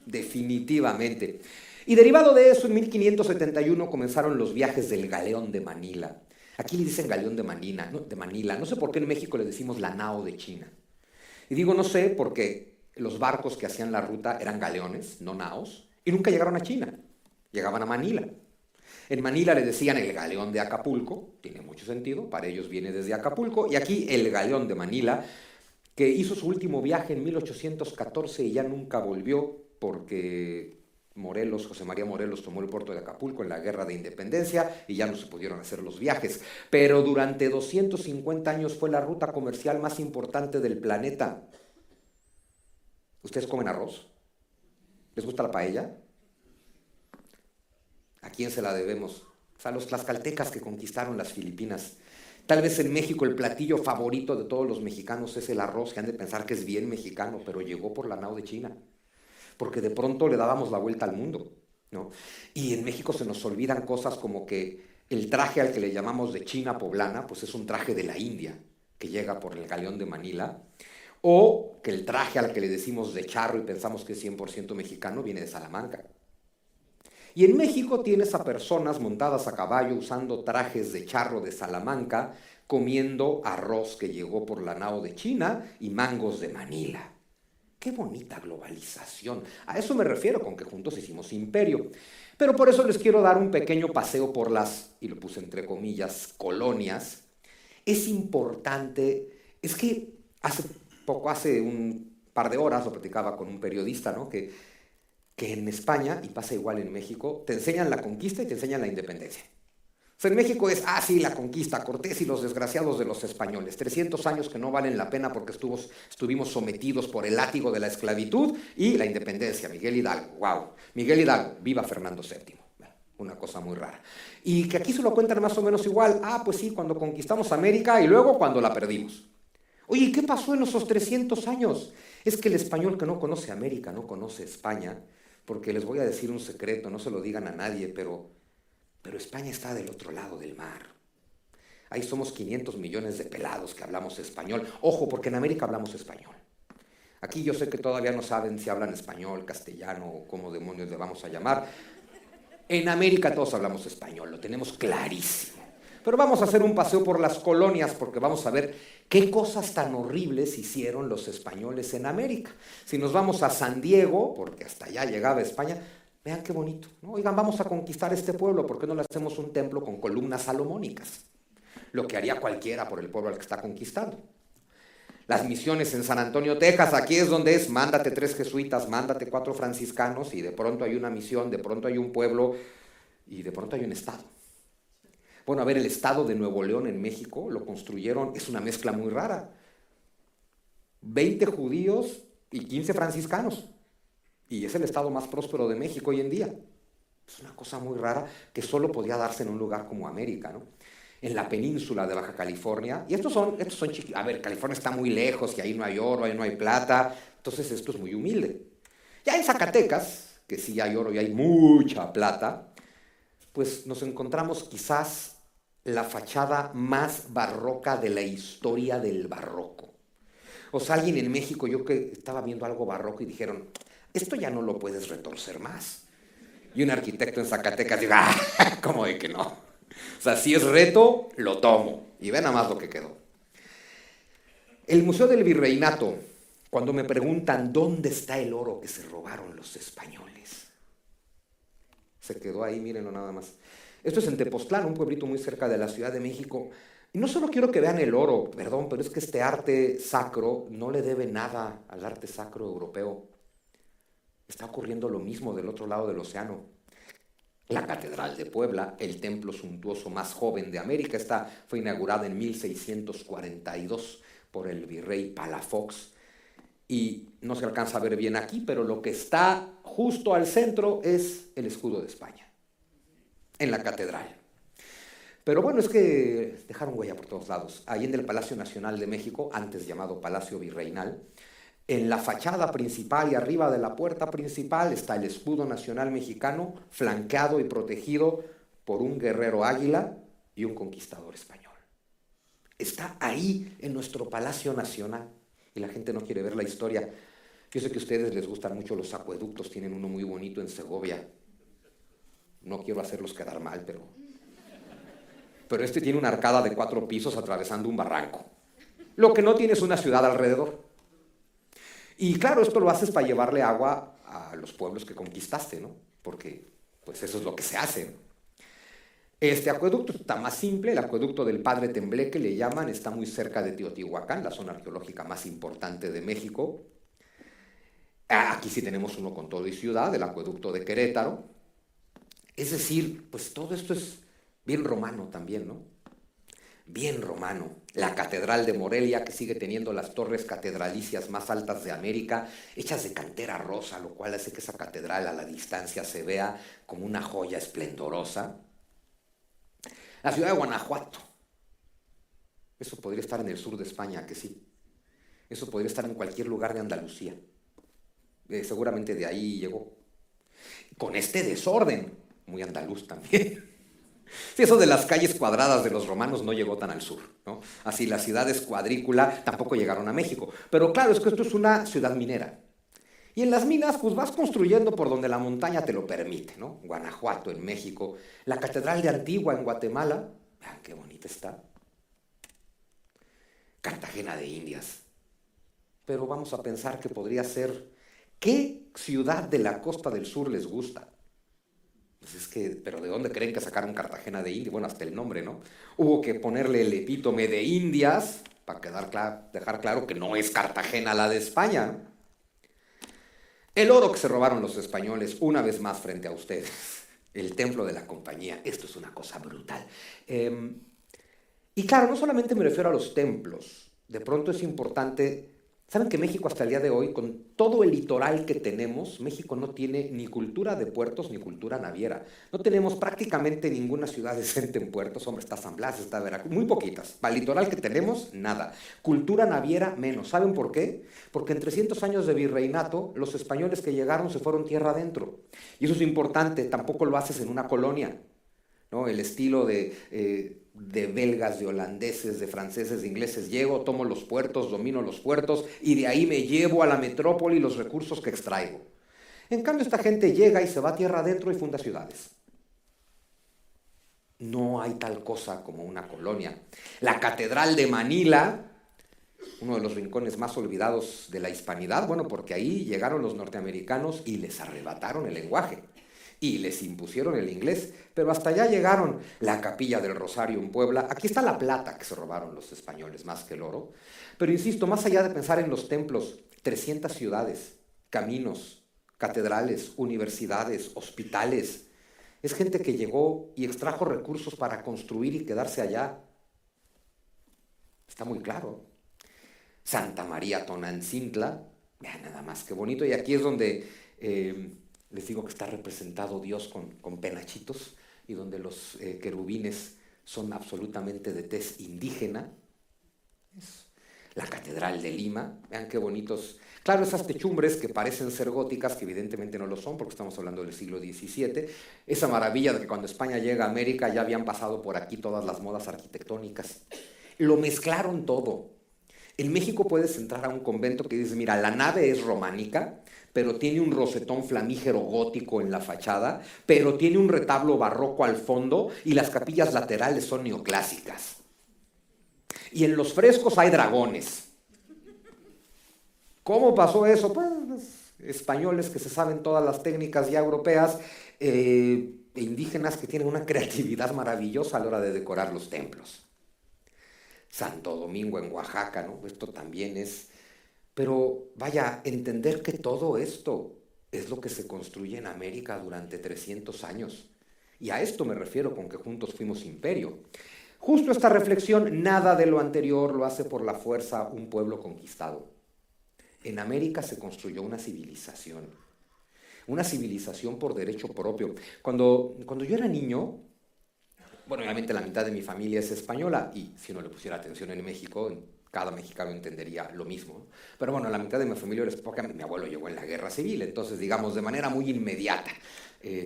Speaker 3: definitivamente. Y derivado de eso, en 1571 comenzaron los viajes del Galeón de Manila. Aquí le dicen Galeón de Manila, no sé por qué en México le decimos la nao de China. Y digo no sé porque los barcos que hacían la ruta eran galeones, no naos, y nunca llegaron a China, llegaban a Manila. En Manila le decían el Galeón de Acapulco, tiene mucho sentido, para ellos viene desde Acapulco, y aquí el Galeón de Manila, que hizo su último viaje en 1814 y ya nunca volvió porque José María Morelos tomó el puerto de Acapulco en la Guerra de Independencia y ya no se pudieron hacer los viajes. Pero durante 250 años fue la ruta comercial más importante del planeta. ¿Ustedes comen arroz? ¿Les gusta la paella? ¿A quién se la debemos? A los tlaxcaltecas que conquistaron las Filipinas. Tal vez en México el platillo favorito de todos los mexicanos es el arroz, que han de pensar que es bien mexicano, pero llegó por la nao de China. Porque de pronto le dábamos la vuelta al mundo, ¿no? Y en México se nos olvidan cosas como que el traje al que le llamamos de China poblana, pues es un traje de la India, que llega por el Galeón de Manila, o que el traje al que le decimos de charro y pensamos que es 100% mexicano, viene de Salamanca. Y en México tienes a personas montadas a caballo usando trajes de charro de Salamanca, comiendo arroz que llegó por la nao de China y mangos de Manila. Qué bonita globalización. A eso me refiero con que juntos hicimos imperio. Pero por eso les quiero dar un pequeño paseo por las, y lo puse entre comillas, colonias. Es importante, es que hace un par de horas lo platicaba con un periodista, ¿no? que en España, y pasa igual en México, te enseñan la conquista y te enseñan la independencia. O sea, en México es, sí, la conquista, Cortés y los desgraciados de los españoles, 300 años que no valen la pena porque estuvimos sometidos por el látigo de la esclavitud, y la independencia, Miguel Hidalgo, wow, Miguel Hidalgo, viva Fernando VII, una cosa muy rara. Y que aquí se lo cuentan más o menos igual, pues sí, cuando conquistamos América y luego cuando la perdimos. Oye, ¿qué pasó en esos 300 años? Es que el español que no conoce América, no conoce España, porque les voy a decir un secreto, no se lo digan a nadie, pero España está del otro lado del mar. Ahí somos 500 millones de pelados que hablamos español. Ojo, porque en América hablamos español. Aquí yo sé que todavía no saben si hablan español, castellano o cómo demonios le vamos a llamar. En América todos hablamos español, lo tenemos clarísimo. Pero vamos a hacer un paseo por las colonias porque vamos a ver qué cosas tan horribles hicieron los españoles en América. Si nos vamos a San Diego, porque hasta allá llegaba España, vean qué bonito, ¿no? Oigan, vamos a conquistar este pueblo, ¿por qué no le hacemos un templo con columnas salomónicas? Lo que haría cualquiera por el pueblo al que está conquistando. Las misiones en San Antonio, Texas, aquí es donde es, mándate 3 jesuitas, mándate 4 franciscanos, y de pronto hay una misión, de pronto hay un pueblo, y de pronto hay un estado. Bueno, a ver, el estado de Nuevo León en México lo construyeron, es una mezcla muy rara. 20 judíos y 15 franciscanos. Y es el estado más próspero de México hoy en día. Es una cosa muy rara que solo podía darse en un lugar como América, ¿no? En la península de Baja California, y estos son chiquitos. A ver, California está muy lejos y ahí no hay oro, ahí no hay plata, entonces esto es muy humilde. Ya en Zacatecas, que sí hay oro y hay mucha plata, pues nos encontramos quizás la fachada más barroca de la historia del barroco. O sea, alguien en México, yo que estaba viendo algo barroco y dijeron, esto ya no lo puedes retorcer más. Y un arquitecto en Zacatecas dijo, ¿cómo de que no? O sea, si es reto, lo tomo. Y ve nada más lo que quedó. El Museo del Virreinato, cuando me preguntan dónde está el oro que se robaron los españoles, se quedó ahí, mírenlo nada más. Esto es en Tepoztlán, un pueblito muy cerca de la Ciudad de México. Y no solo quiero que vean el oro, perdón, pero es que este arte sacro no le debe nada al arte sacro europeo. Está ocurriendo lo mismo del otro lado del océano. La Catedral de Puebla, el templo suntuoso más joven de América, fue inaugurada en 1642 por el virrey Palafox. Y no se alcanza a ver bien aquí, pero lo que está justo al centro es el escudo de España, en la catedral. Pero bueno, es que dejaron huella por todos lados. Ahí en el Palacio Nacional de México, antes llamado Palacio Virreinal, en la fachada principal y arriba de la puerta principal está el escudo nacional mexicano, flanqueado y protegido por un guerrero águila y un conquistador español. Está ahí en nuestro Palacio Nacional y la gente no quiere ver la historia. Yo sé que a ustedes les gustan mucho los acueductos, tienen uno muy bonito en Segovia. No quiero hacerlos quedar mal, pero este tiene una arcada de 4 pisos atravesando un barranco. Lo que no tiene es una ciudad alrededor. Y claro, esto lo haces para llevarle agua a los pueblos que conquistaste, ¿no? Porque pues eso es lo que se hace, ¿no? Este acueducto está más simple, el acueducto del Padre Tembleque le llaman, está muy cerca de Teotihuacán, la zona arqueológica más importante de México. Aquí sí tenemos uno con todo y ciudad, el acueducto de Querétaro. Es decir, pues todo esto es bien romano también, ¿no? Bien romano. La Catedral de Morelia, que sigue teniendo las torres catedralicias más altas de América, hechas de cantera rosa, lo cual hace que esa catedral a la distancia se vea como una joya esplendorosa. La ciudad de Guanajuato. Eso podría estar en el sur de España, que sí. Eso podría estar en cualquier lugar de Andalucía. Seguramente de ahí llegó. Con este desorden, muy andaluz también. Sí, eso de las calles cuadradas de los romanos no llegó tan al sur, ¿no? Así las ciudades cuadrícula tampoco llegaron a México. Pero claro, es que esto es una ciudad minera. Y en las minas, pues vas construyendo por donde la montaña te lo permite, ¿no? Guanajuato, en México. La Catedral de Antigua, en Guatemala. Vean qué bonita está. Cartagena de Indias. pero vamos a pensar que podría ser, ¿qué ciudad de la costa del sur les gusta? Pues es que, pero ¿de dónde creen que sacaron Cartagena de Indias? Bueno, hasta el nombre, ¿no? Hubo que ponerle el epítome de Indias para dejar claro que no es Cartagena la de España, ¿no? El oro que se robaron los españoles, una vez más frente a ustedes, el templo de la compañía, esto es una cosa brutal. Y claro, no solamente me refiero a los templos, de pronto es importante. ¿Saben que México hasta el día de hoy, con todo el litoral que tenemos, México no tiene ni cultura de puertos ni cultura naviera? No tenemos prácticamente ninguna ciudad decente en puertos. Hombre, está San Blas, está Veracruz, muy poquitas. Para el litoral que tenemos, nada. Cultura naviera, menos. ¿Saben por qué? Porque en 300 años de virreinato, los españoles que llegaron se fueron tierra adentro. Y eso es importante, tampoco lo haces en una colonia, ¿no? El estilo de belgas, de holandeses, de franceses, de ingleses. Llego, tomo los puertos, domino los puertos y de ahí me llevo a la metrópoli los recursos que extraigo. En cambio, esta gente llega y se va a tierra adentro y funda ciudades. No hay tal cosa como una colonia. La Catedral de Manila, uno de los rincones más olvidados de la hispanidad, bueno, porque ahí llegaron los norteamericanos y les arrebataron el lenguaje. Y les impusieron el inglés, pero hasta allá llegaron. La Capilla del Rosario en Puebla. Aquí está la plata que se robaron los españoles, más que el oro. Pero insisto, más allá de pensar en los templos, 300 ciudades, caminos, catedrales, universidades, hospitales. Es gente que llegó y extrajo recursos para construir y quedarse allá. Está muy claro. Santa María Tonantzintla, vean nada más qué bonito. Y aquí es donde les digo que está representado Dios con penachitos y donde los querubines son absolutamente de tez indígena. Es la Catedral de Lima, vean qué bonitos. Claro, esas techumbres que parecen ser góticas, que evidentemente no lo son porque estamos hablando del siglo XVII. Esa maravilla de que cuando España llega a América ya habían pasado por aquí todas las modas arquitectónicas. Lo mezclaron todo. En México puedes entrar a un convento que dice, mira, la nave es románica, pero tiene un rosetón flamígero gótico en la fachada, pero tiene un retablo barroco al fondo y las capillas laterales son neoclásicas. Y en los frescos hay dragones. ¿Cómo pasó eso? Pues españoles que se saben todas las técnicas ya europeas, e indígenas que tienen una creatividad maravillosa a la hora de decorar los templos. Santo Domingo en Oaxaca, ¿no? Esto también es. Pero vaya, entender que todo esto es lo que se construye en América durante 300 años. Y a esto me refiero con que juntos fuimos imperio. Justo esta reflexión, nada de lo anterior lo hace por la fuerza un pueblo conquistado. En América se construyó una civilización por derecho propio. Cuando yo era niño, bueno, obviamente la mitad de mi familia es española y si no le pusiera atención en México, cada mexicano entendería lo mismo. Pero bueno, la mitad de mi familia es porque mi abuelo llegó en la guerra civil, entonces digamos de manera muy inmediata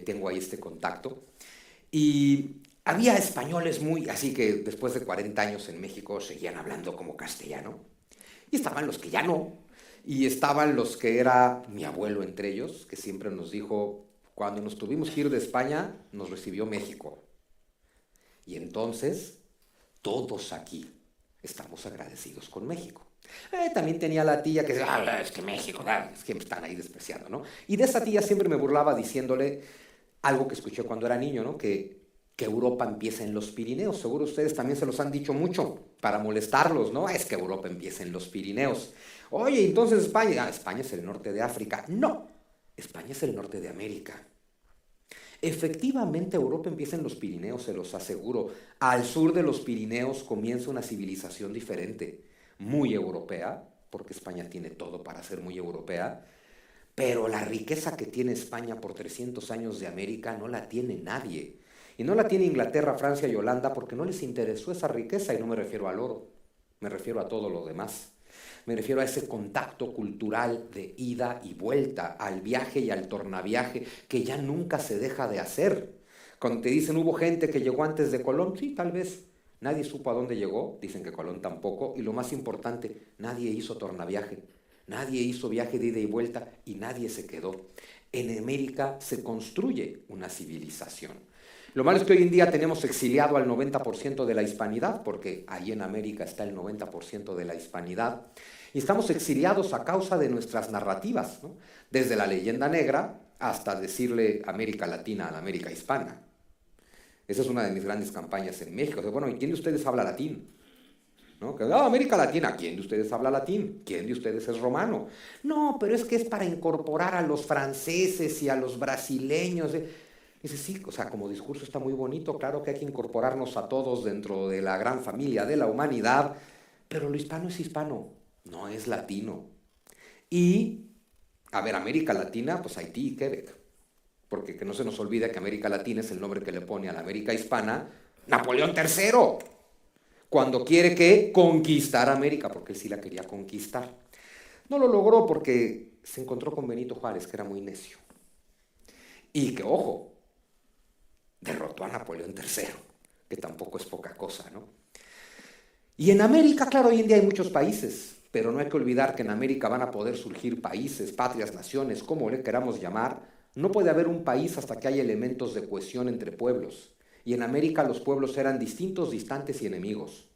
Speaker 3: tengo ahí este contacto. Y había españoles así que después de 40 años en México seguían hablando como castellano. Y estaban los que ya no. Y estaban los que era mi abuelo entre ellos, que siempre nos dijo, cuando nos tuvimos que ir de España, nos recibió México. Y entonces, todos aquí estamos agradecidos con México. También tenía la tía que decía, es que México, es que me están ahí despreciando, ¿no? Y de esa tía siempre me burlaba diciéndole algo que escuché cuando era niño, ¿no? Que Europa empieza en los Pirineos. Seguro ustedes también se los han dicho mucho para molestarlos, ¿no? Es que Europa empieza en los Pirineos. Oye, entonces España, España es el norte de África. No, España es el norte de América. Efectivamente, Europa empieza en los Pirineos, se los aseguro. Al sur de los Pirineos comienza una civilización diferente, muy europea, porque España tiene todo para ser muy europea, pero la riqueza que tiene España por 300 años de América no la tiene nadie. Y no la tiene Inglaterra, Francia y Holanda porque no les interesó esa riqueza, y no me refiero al oro, me refiero a todo lo demás. Me refiero a ese contacto cultural de ida y vuelta, al viaje y al tornaviaje que ya nunca se deja de hacer. Cuando te dicen hubo gente que llegó antes de Colón, sí, tal vez. Nadie supo a dónde llegó, dicen que Colón tampoco. Y lo más importante, nadie hizo tornaviaje, nadie hizo viaje de ida y vuelta y nadie se quedó. En América se construye una civilización. Lo malo es que hoy en día tenemos exiliado al 90% de la hispanidad, porque ahí en América está el 90% de la hispanidad. Y estamos exiliados a causa de nuestras narrativas, ¿no? Desde la leyenda negra hasta decirle América Latina a la América Hispana. Esa es una de mis grandes campañas en México. Bueno, ¿y quién de ustedes habla latín? ¿No? América Latina, ¿quién de ustedes habla latín? ¿Quién de ustedes es romano? No, pero es que es para incorporar a los franceses y a los brasileños. Dice, sí, o sea, como discurso está muy bonito, claro que hay que incorporarnos a todos dentro de la gran familia de la humanidad, pero lo hispano es hispano, no es latino. Y, a ver, América Latina, pues Haití y Quebec, porque que no se nos olvide que América Latina es el nombre que le pone a la América hispana Napoleón III, cuando quiere que conquistar América, porque él sí la quería conquistar. No lo logró porque se encontró con Benito Juárez, que era muy necio. Y que, ojo, derrotó a Napoleón III, que tampoco es poca cosa, ¿no? Y en América, claro, hoy en día hay muchos países, pero no hay que olvidar que en América van a poder surgir países, patrias, naciones, como le queramos llamar. No puede haber un país hasta que haya elementos de cohesión entre pueblos. Y en América los pueblos eran distintos, distantes y enemigos.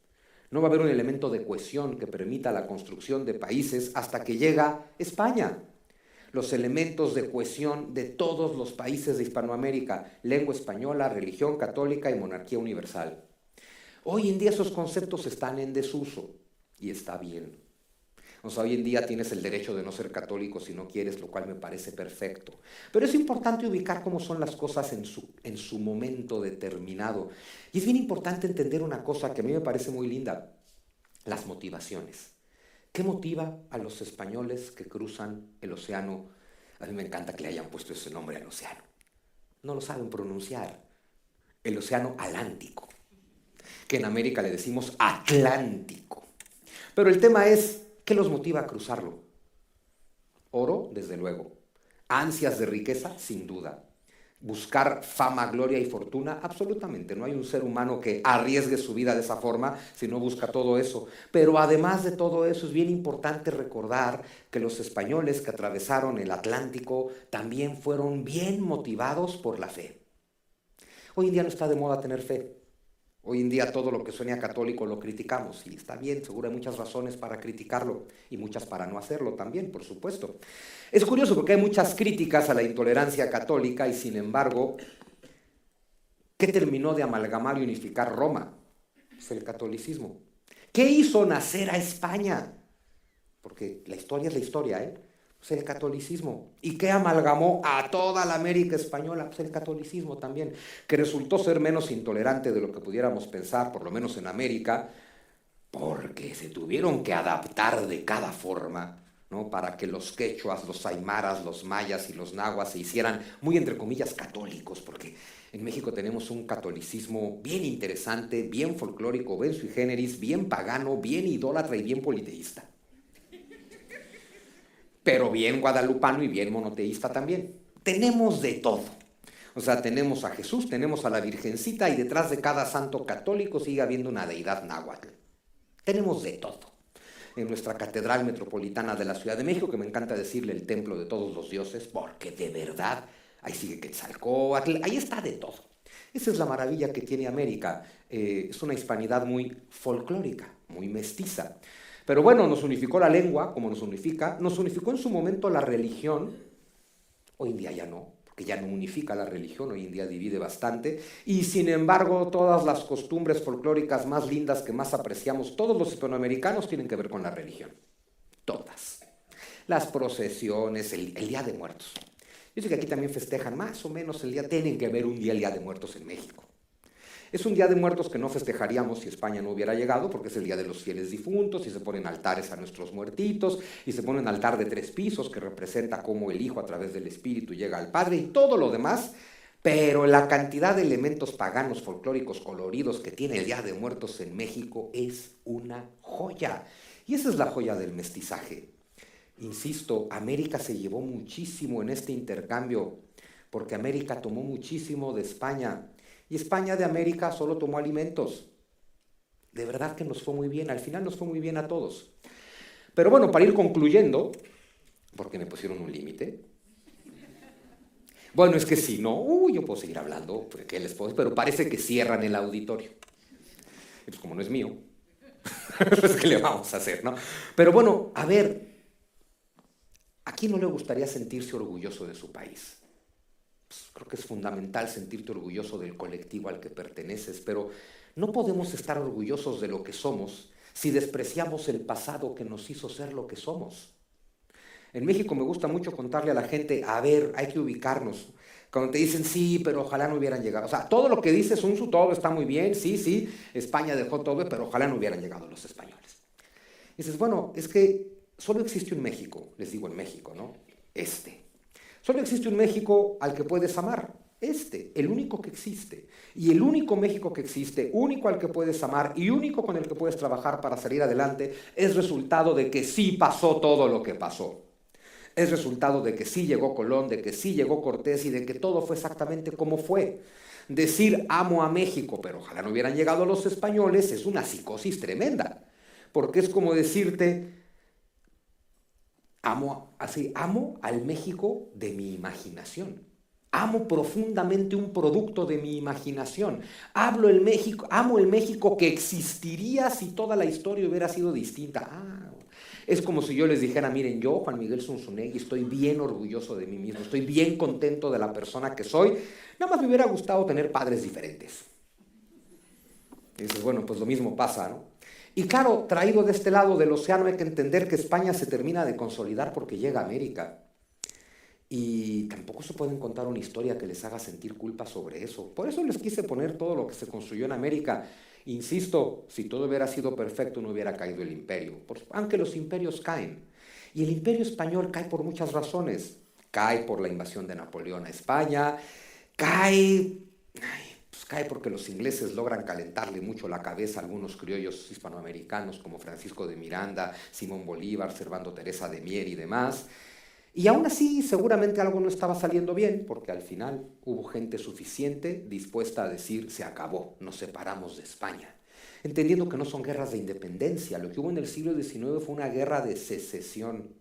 Speaker 3: No va a haber un elemento de cohesión que permita la construcción de países hasta que llega España. Los elementos de cohesión de todos los países de Hispanoamérica, lengua española, religión católica y monarquía universal. Hoy en día esos conceptos están en desuso y está bien. O sea, hoy en día tienes el derecho de no ser católico si no quieres, lo cual me parece perfecto. Pero es importante ubicar cómo son las cosas en su momento determinado. Y es bien importante entender una cosa que a mí me parece muy linda, las motivaciones. ¿Qué motiva a los españoles que cruzan el océano? A mí me encanta que le hayan puesto ese nombre al océano. No lo saben pronunciar. El océano Atlántico, que en América le decimos Atlántico. Pero el tema es, ¿qué los motiva a cruzarlo? Oro, desde luego. Ansias de riqueza, sin duda. Buscar fama, gloria y fortuna, absolutamente. No hay un ser humano que arriesgue su vida de esa forma si no busca todo eso. Pero además de todo eso, es bien importante recordar que los españoles que atravesaron el Atlántico también fueron bien motivados por la fe. Hoy en día no está de moda tener fe. Hoy en día todo lo que suena católico lo criticamos, y está bien, seguro hay muchas razones para criticarlo y muchas para no hacerlo también, por supuesto. Es curioso porque hay muchas críticas a la intolerancia católica y sin embargo, ¿qué terminó de amalgamar y unificar Roma? Pues el catolicismo. ¿Qué hizo nacer a España? Porque la historia es la historia, ¿eh? Pues el catolicismo. ¿Y qué amalgamó a toda la América española? Pues el catolicismo también, que resultó ser menos intolerante de lo que pudiéramos pensar, por lo menos en América, porque se tuvieron que adaptar de cada forma, ¿no? Para que los quechuas, los aymaras, los mayas y los nahuas se hicieran muy, entre comillas, católicos, porque en México tenemos un catolicismo bien interesante, bien folclórico, bien sui generis, bien pagano, bien idólatra y bien politeísta. Pero bien guadalupano y bien monoteísta también. Tenemos de todo. O sea, tenemos a Jesús, tenemos a la Virgencita y detrás de cada santo católico sigue habiendo una deidad náhuatl. Tenemos de todo. En nuestra Catedral Metropolitana de la Ciudad de México, que me encanta decirle el templo de todos los dioses, porque de verdad, ahí sigue Quetzalcóatl, ahí está de todo. Esa es la maravilla que tiene América. Es una hispanidad muy folclórica, muy mestiza. Pero bueno, nos unificó la lengua, como nos unificó en su momento la religión. Hoy en día ya no, porque ya no unifica la religión, hoy en día divide bastante. Y sin embargo, todas las costumbres folclóricas más lindas que más apreciamos, todos los hispanoamericanos, tienen que ver con la religión. Todas. Las procesiones, el Día de Muertos. Yo sé que aquí también festejan más o menos el día, tienen que ver un día el Día de Muertos en México. Es un Día de Muertos que no festejaríamos si España no hubiera llegado, porque es el Día de los Fieles Difuntos, y se ponen altares a nuestros muertitos, y se pone un altar de 3 pisos que representa cómo el Hijo a través del Espíritu llega al Padre, y todo lo demás, pero la cantidad de elementos paganos, folclóricos, coloridos que tiene el Día de Muertos en México es una joya. Y esa es la joya del mestizaje. Insisto, América se llevó muchísimo en este intercambio, porque América tomó muchísimo de España, y España de América solo tomó alimentos. De verdad que nos fue muy bien, al final nos fue muy bien a todos. Pero bueno, para ir concluyendo, porque me pusieron un límite. Bueno, es que si no, yo puedo seguir hablando, ¿qué les puedo decir? Pero parece que cierran el auditorio. Y pues como no es mío, Pues, ¿qué le vamos a hacer, no? Pero bueno, a ver, ¿a quién no le gustaría sentirse orgulloso de su país? Pues, creo que es fundamental sentirte orgulloso del colectivo al que perteneces, pero no podemos estar orgullosos de lo que somos si despreciamos el pasado que nos hizo ser lo que somos. En México me gusta mucho contarle a la gente, a ver, hay que ubicarnos. Cuando te dicen, sí, pero ojalá no hubieran llegado. O sea, todo lo que dices, todo está muy bien, sí, España dejó todo, pero ojalá no hubieran llegado los españoles. Y dices, bueno, es que solo existe un México, les digo en México, ¿no? Solo existe un México al que puedes amar. El único que existe. Y el único México que existe, único al que puedes amar y único con el que puedes trabajar para salir adelante, es resultado de que sí pasó todo lo que pasó. Es resultado de que sí llegó Colón, de que sí llegó Cortés y de que todo fue exactamente como fue. Decir amo a México, pero ojalá no hubieran llegado los españoles, es una psicosis tremenda. Porque es como decirte, amo al México de mi imaginación. Amo profundamente un producto de mi imaginación. Amo el México que existiría si toda la historia hubiera sido distinta. Es como si yo les dijera, miren, yo, Juan Miguel Zunzunegui, estoy bien orgulloso de mí mismo, estoy bien contento de la persona que soy, nada más me hubiera gustado tener padres diferentes. Y dices, bueno, pues lo mismo pasa, ¿no? Y claro, traído de este lado del océano hay que entender que España se termina de consolidar porque llega a América. Y tampoco se pueden contar una historia que les haga sentir culpa sobre eso. Por eso les quise poner todo lo que se construyó en América. Insisto, si todo hubiera sido perfecto no hubiera caído el imperio, aunque los imperios caen. Y el imperio español cae por muchas razones. Cae por la invasión de Napoleón a España, cae porque los ingleses logran calentarle mucho la cabeza a algunos criollos hispanoamericanos como Francisco de Miranda, Simón Bolívar, Servando Teresa de Mier y demás. Y aún así, seguramente algo no estaba saliendo bien, porque al final hubo gente suficiente dispuesta a decir, se acabó, nos separamos de España. Entendiendo que no son guerras de independencia, lo que hubo en el siglo XIX fue una guerra de secesión,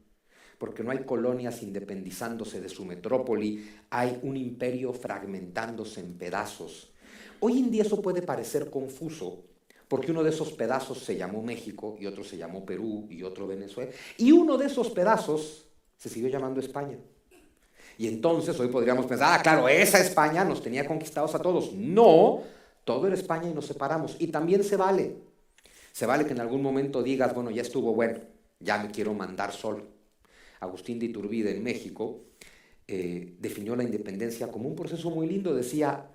Speaker 3: porque no hay colonias independizándose de su metrópoli, hay un imperio fragmentándose en pedazos. Hoy en día eso puede parecer confuso, porque uno de esos pedazos se llamó México, y otro se llamó Perú, y otro Venezuela, y uno de esos pedazos se siguió llamando España. Y entonces hoy podríamos pensar, claro, esa España nos tenía conquistados a todos. No, todo era España y nos separamos. Y también se vale. Se vale que en algún momento digas, bueno, ya estuvo bueno, ya me quiero mandar solo. Agustín de Iturbide en México definió la independencia como un proceso muy lindo, decía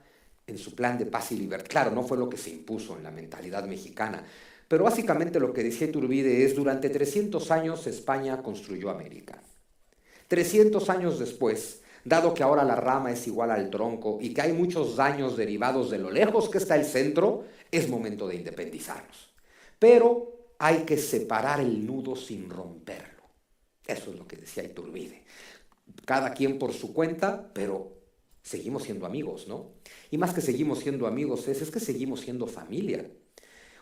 Speaker 3: en su plan de paz y libertad. Claro, no fue lo que se impuso en la mentalidad mexicana, pero básicamente lo que decía Iturbide es, durante 300 años España construyó América. 300 años después, dado que ahora la rama es igual al tronco y que hay muchos daños derivados de lo lejos que está el centro, es momento de independizarnos. Pero hay que separar el nudo sin romperlo. Eso es lo que decía Iturbide. Cada quien por su cuenta, pero seguimos siendo amigos, ¿no? Y más que seguimos siendo amigos es que seguimos siendo familia.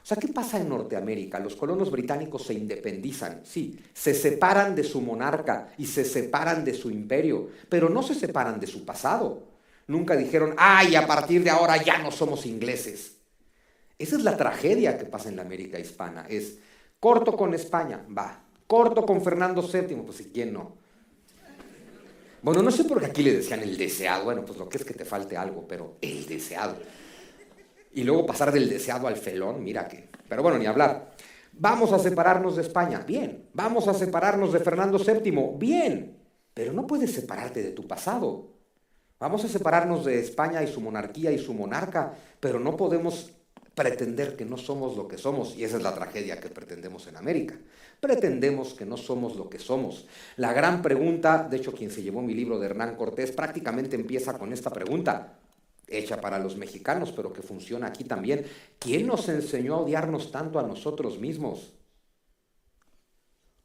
Speaker 3: O sea, ¿qué pasa en Norteamérica? Los colonos británicos se independizan, sí, se separan de su monarca y se separan de su imperio, pero no se separan de su pasado. Nunca dijeron, ¡ay, a partir de ahora ya no somos ingleses! Esa es la tragedia que pasa en la América hispana, es corto con España, va, corto con Fernando VII, pues ¿y quién no? Bueno, no sé por qué aquí le decían el deseado, bueno, pues lo que es que te falte algo, pero el deseado. Y luego pasar del deseado al felón, mira que... Pero bueno, ni hablar. Vamos a separarnos de España, bien. Vamos a separarnos de Fernando VII, bien. Pero no puedes separarte de tu pasado. Vamos a separarnos de España y su monarquía y su monarca, pero no podemos pretender que no somos lo que somos. Y esa es la tragedia que pretendemos en América. Pretendemos que no somos lo que somos. La gran pregunta, de hecho quien se llevó mi libro de Hernán Cortés, prácticamente empieza con esta pregunta, hecha para los mexicanos, pero que funciona aquí también. ¿Quién nos enseñó a odiarnos tanto a nosotros mismos?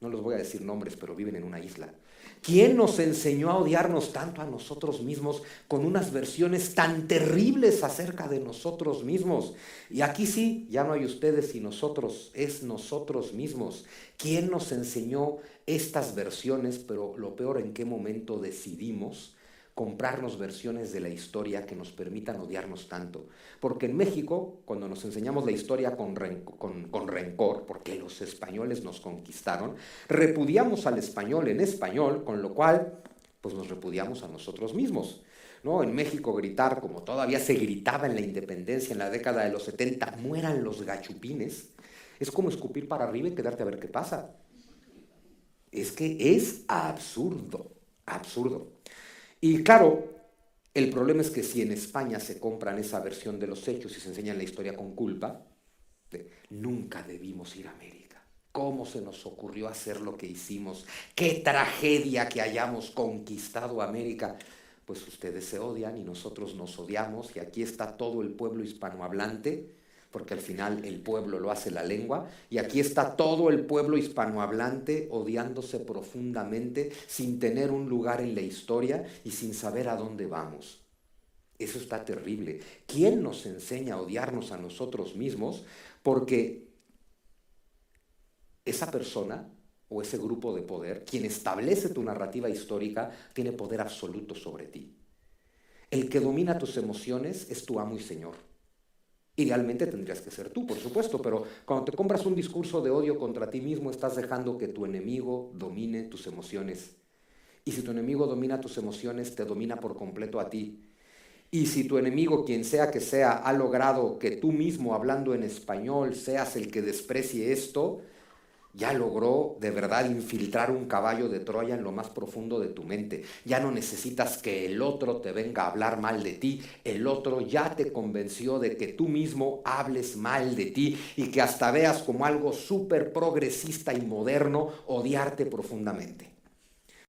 Speaker 3: No les voy a decir nombres, pero viven en una isla. ¿Quién nos enseñó a odiarnos tanto a nosotros mismos con unas versiones tan terribles acerca de nosotros mismos? Y aquí sí, ya no hay ustedes y nosotros, es nosotros mismos. ¿Quién nos enseñó estas versiones? Pero lo peor, ¿en qué momento decidimos comprarnos versiones de la historia que nos permitan odiarnos tanto. Porque en México, cuando nos enseñamos la historia con rencor, porque los españoles nos conquistaron, repudiamos al español en español, con lo cual pues nos repudiamos a nosotros mismos, ¿no? En México gritar, como todavía se gritaba en la independencia en la década de los 70, mueran los gachupines, es como escupir para arriba y quedarte a ver qué pasa. Es que es absurdo, absurdo. Y claro, el problema es que si en España se compran esa versión de los hechos y se enseña la historia con culpa, nunca debimos ir a América. ¿Cómo se nos ocurrió hacer lo que hicimos? ¡Qué tragedia que hayamos conquistado América! Pues ustedes se odian y nosotros nos odiamos, y aquí está todo el pueblo hispanohablante, porque al final el pueblo lo hace la lengua, y aquí está todo el pueblo hispanohablante odiándose profundamente, sin tener un lugar en la historia y sin saber a dónde vamos. Eso está terrible. ¿Quién nos enseña a odiarnos a nosotros mismos? Porque esa persona o ese grupo de poder, quien establece tu narrativa histórica, tiene poder absoluto sobre ti. El que domina tus emociones es tu amo y señor. Idealmente tendrías que ser tú, por supuesto, pero cuando te compras un discurso de odio contra ti mismo, estás dejando que tu enemigo domine tus emociones. Y si tu enemigo domina tus emociones, te domina por completo a ti. Y si tu enemigo, quien sea que sea, ha logrado que tú mismo, hablando en español, seas el que desprecie esto, ya logró de verdad infiltrar un caballo de Troya en lo más profundo de tu mente. Ya no necesitas que el otro te venga a hablar mal de ti. El otro ya te convenció de que tú mismo hables mal de ti y que hasta veas como algo súper progresista y moderno odiarte profundamente.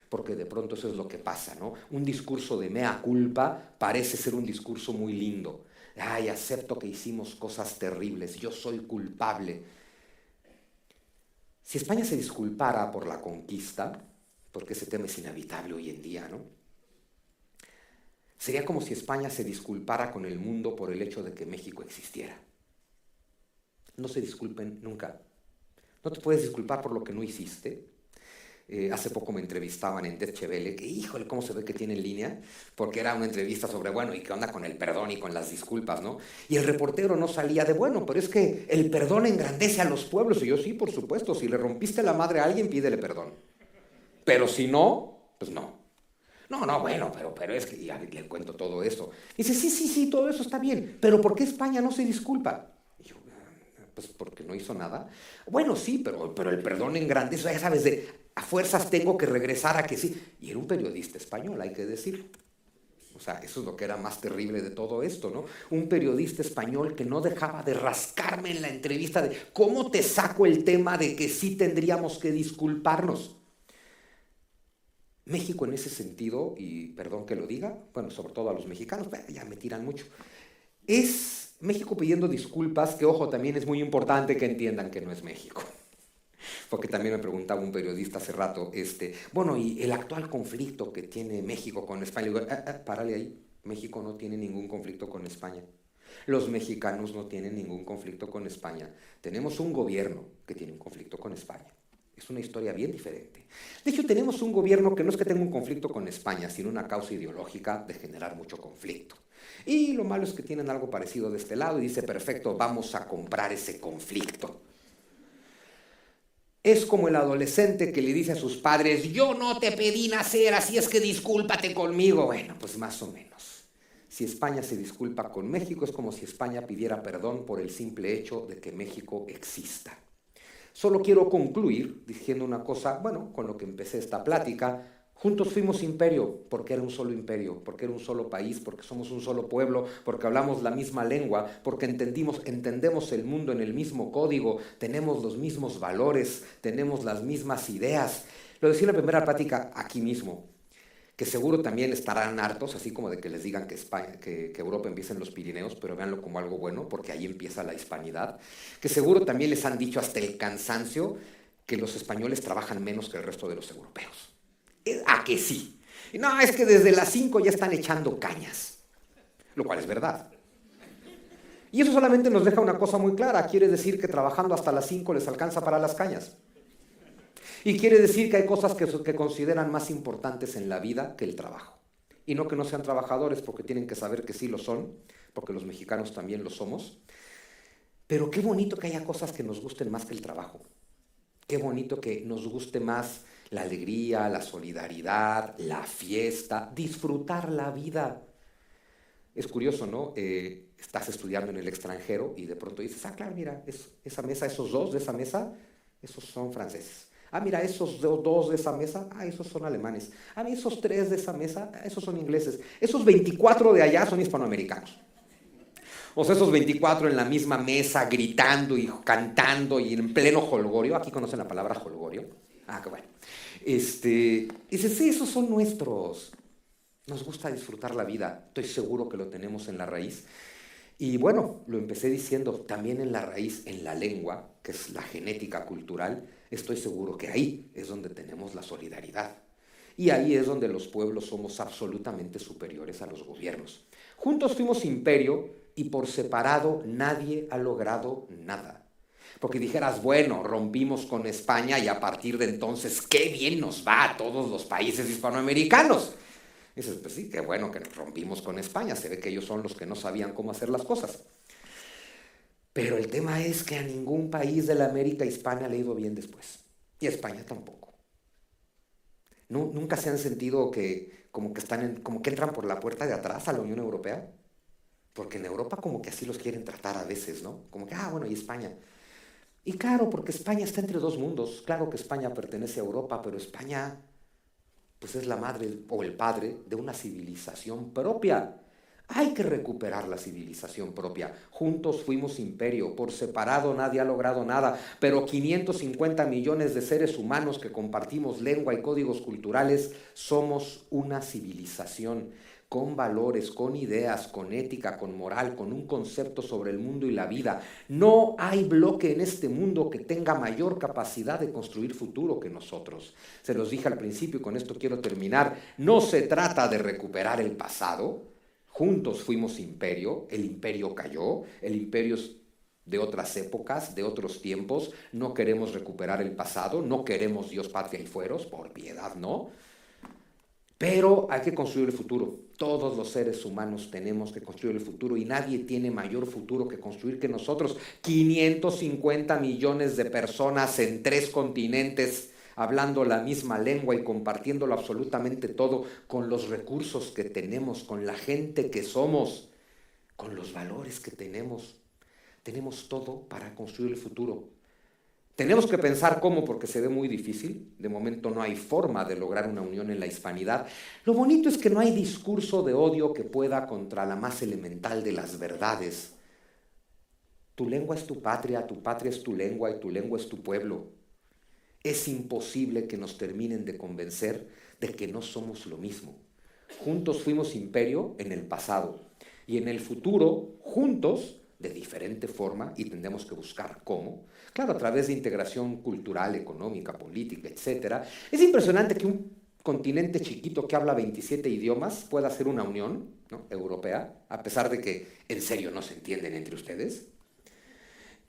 Speaker 3: Porque de pronto eso es lo que pasa, ¿no? Un discurso de mea culpa parece ser un discurso muy lindo. Ay, acepto que hicimos cosas terribles, yo soy culpable. Si España se disculpara por la conquista, porque ese tema es inevitable hoy en día, ¿no? Sería como si España se disculpara con el mundo por el hecho de que México existiera. No se disculpen nunca. No te puedes disculpar por lo que no hiciste. Hace poco me entrevistaban en Deutsche Welle, que híjole, cómo se ve que tiene en línea, porque era una entrevista sobre, bueno, ¿y qué onda con el perdón y con las disculpas, no? Y el reportero no salía de, bueno, pero es que el perdón engrandece a los pueblos. Y yo, sí, por supuesto, si le rompiste la madre a alguien, pídele perdón. Pero si no, pues no. No, bueno, pero es que ya le cuento todo esto. Dice, sí, todo eso está bien, pero ¿por qué España no se disculpa? Y yo, pues porque no hizo nada. Bueno, sí, pero el perdón engrandece, ya sabes, a fuerzas tengo que regresar a que sí. Y era un periodista español, hay que decir. O sea, eso es lo que era más terrible de todo esto, ¿no? Un periodista español que no dejaba de rascarme en la entrevista de cómo te saco el tema de que sí tendríamos que disculparnos. México en ese sentido, y perdón que lo diga, bueno, sobre todo a los mexicanos, ya me tiran mucho, es México pidiendo disculpas, que ojo, también es muy importante que entiendan que no es México. Porque también me preguntaba un periodista hace rato, bueno, y el actual conflicto que tiene México con España, digo, párale ahí, México no tiene ningún conflicto con España. Los mexicanos no tienen ningún conflicto con España. Tenemos un gobierno que tiene un conflicto con España. Es una historia bien diferente. De hecho, tenemos un gobierno que no es que tenga un conflicto con España, sino una causa ideológica de generar mucho conflicto. Y lo malo es que tienen algo parecido de este lado y dice, perfecto, vamos a comprar ese conflicto. Es como el adolescente que le dice a sus padres, yo no te pedí nacer, así es que discúlpate conmigo. Bueno, pues más o menos. Si España se disculpa con México, es como si España pidiera perdón por el simple hecho de que México exista. Solo quiero concluir diciendo una cosa, bueno, con lo que empecé esta plática. Juntos fuimos imperio, porque era un solo imperio, porque era un solo país, porque somos un solo pueblo, porque hablamos la misma lengua, porque entendemos el mundo en el mismo código, tenemos los mismos valores, tenemos las mismas ideas. Lo decía en la primera plática aquí mismo, que seguro también estarán hartos, así como de que les digan que Europa empieza en los Pirineos, pero véanlo como algo bueno, porque ahí empieza la hispanidad, que seguro también les han dicho hasta el cansancio que los españoles trabajan menos que el resto de los europeos. ¿A que sí? No, es que desde las 5 ya están echando cañas, lo cual es verdad. Y eso solamente nos deja una cosa muy clara, quiere decir que trabajando hasta las 5 les alcanza para las cañas. Y quiere decir que hay cosas que consideran más importantes en la vida que el trabajo. y no que no sean trabajadores, porque tienen que saber que sí lo son, porque los mexicanos también lo somos. Pero qué bonito que haya cosas que nos gusten más que el trabajo. Qué bonito que nos guste más la alegría, la solidaridad, la fiesta, disfrutar la vida. Es curioso, ¿no? Estás estudiando en el extranjero y de pronto dices, claro, mira, esa mesa, esos dos de esa mesa, esos son franceses. Mira, esos dos de esa mesa, esos son alemanes. Mira, esos 3 de esa mesa, esos son ingleses. Esos 24 de allá son hispanoamericanos. O sea, esos 24 en la misma mesa, gritando y cantando y en pleno jolgorio. Aquí conocen la palabra jolgorio. Qué bueno. Dices, sí, esos son nuestros. Nos gusta disfrutar la vida. Estoy seguro que lo tenemos en la raíz. Y bueno, lo empecé diciendo, también en la raíz, en la lengua, que es la genética cultural, estoy seguro que ahí es donde tenemos la solidaridad. Y ahí es donde los pueblos somos absolutamente superiores a los gobiernos. Juntos fuimos imperio y por separado nadie ha logrado nada. Porque dijeras, bueno, rompimos con España y a partir de entonces, qué bien nos va a todos los países hispanoamericanos. Y dices, pues sí, qué bueno que rompimos con España, se ve que ellos son los que no sabían cómo hacer las cosas. Pero el tema es que a ningún país de la América hispana le ha ido bien después. Y a España tampoco. ¿Nunca se han sentido como que entran por la puerta de atrás a la Unión Europea? Porque en Europa como que así los quieren tratar a veces, ¿no? Como que, bueno, y España. Y claro, porque España está entre dos mundos. Claro que España pertenece a Europa, pero España pues es la madre o el padre de una civilización propia. Hay que recuperar la civilización propia. Juntos fuimos imperio, por separado nadie ha logrado nada, pero 550 millones de seres humanos que compartimos lengua y códigos culturales somos una civilización con valores, con ideas, con ética, con moral, con un concepto sobre el mundo y la vida. No hay bloque en este mundo que tenga mayor capacidad de construir futuro que nosotros. Se los dije al principio y con esto quiero terminar. No se trata de recuperar el pasado. Juntos fuimos imperio, el imperio cayó, el imperio es de otras épocas, de otros tiempos. No queremos recuperar el pasado, no queremos Dios, patria y fueros, por piedad, ¿no? Pero hay que construir el futuro. Todos los seres humanos tenemos que construir el futuro y nadie tiene mayor futuro que construir que nosotros. 550 millones de personas en 3 continentes hablando la misma lengua y compartiéndolo absolutamente todo con los recursos que tenemos, con la gente que somos, con los valores que tenemos. Tenemos todo para construir el futuro. Tenemos que pensar cómo, porque se ve muy difícil. De momento no hay forma de lograr una unión en la hispanidad. Lo bonito es que no hay discurso de odio que pueda contra la más elemental de las verdades. Tu lengua es tu patria es tu lengua y tu lengua es tu pueblo. Es imposible que nos terminen de convencer de que no somos lo mismo. Juntos fuimos imperio en el pasado y en el futuro, juntos, de diferente forma, y tendremos que buscar cómo, claro, a través de integración cultural, económica, política, etc. Es impresionante que un continente chiquito que habla 27 idiomas pueda hacer una unión, ¿no?, europea, a pesar de que en serio no se entienden entre ustedes,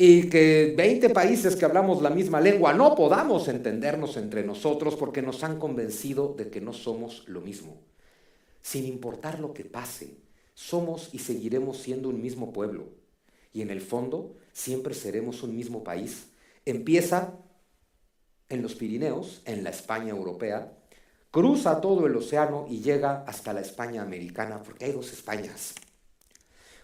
Speaker 3: y que 20 países que hablamos la misma lengua no podamos entendernos entre nosotros porque nos han convencido de que no somos lo mismo. Sin importar lo que pase, somos y seguiremos siendo un mismo pueblo. Y en el fondo, siempre seremos un mismo país. Empieza en los Pirineos, en la España europea, cruza todo el océano y llega hasta la España americana, porque hay 2 Españas.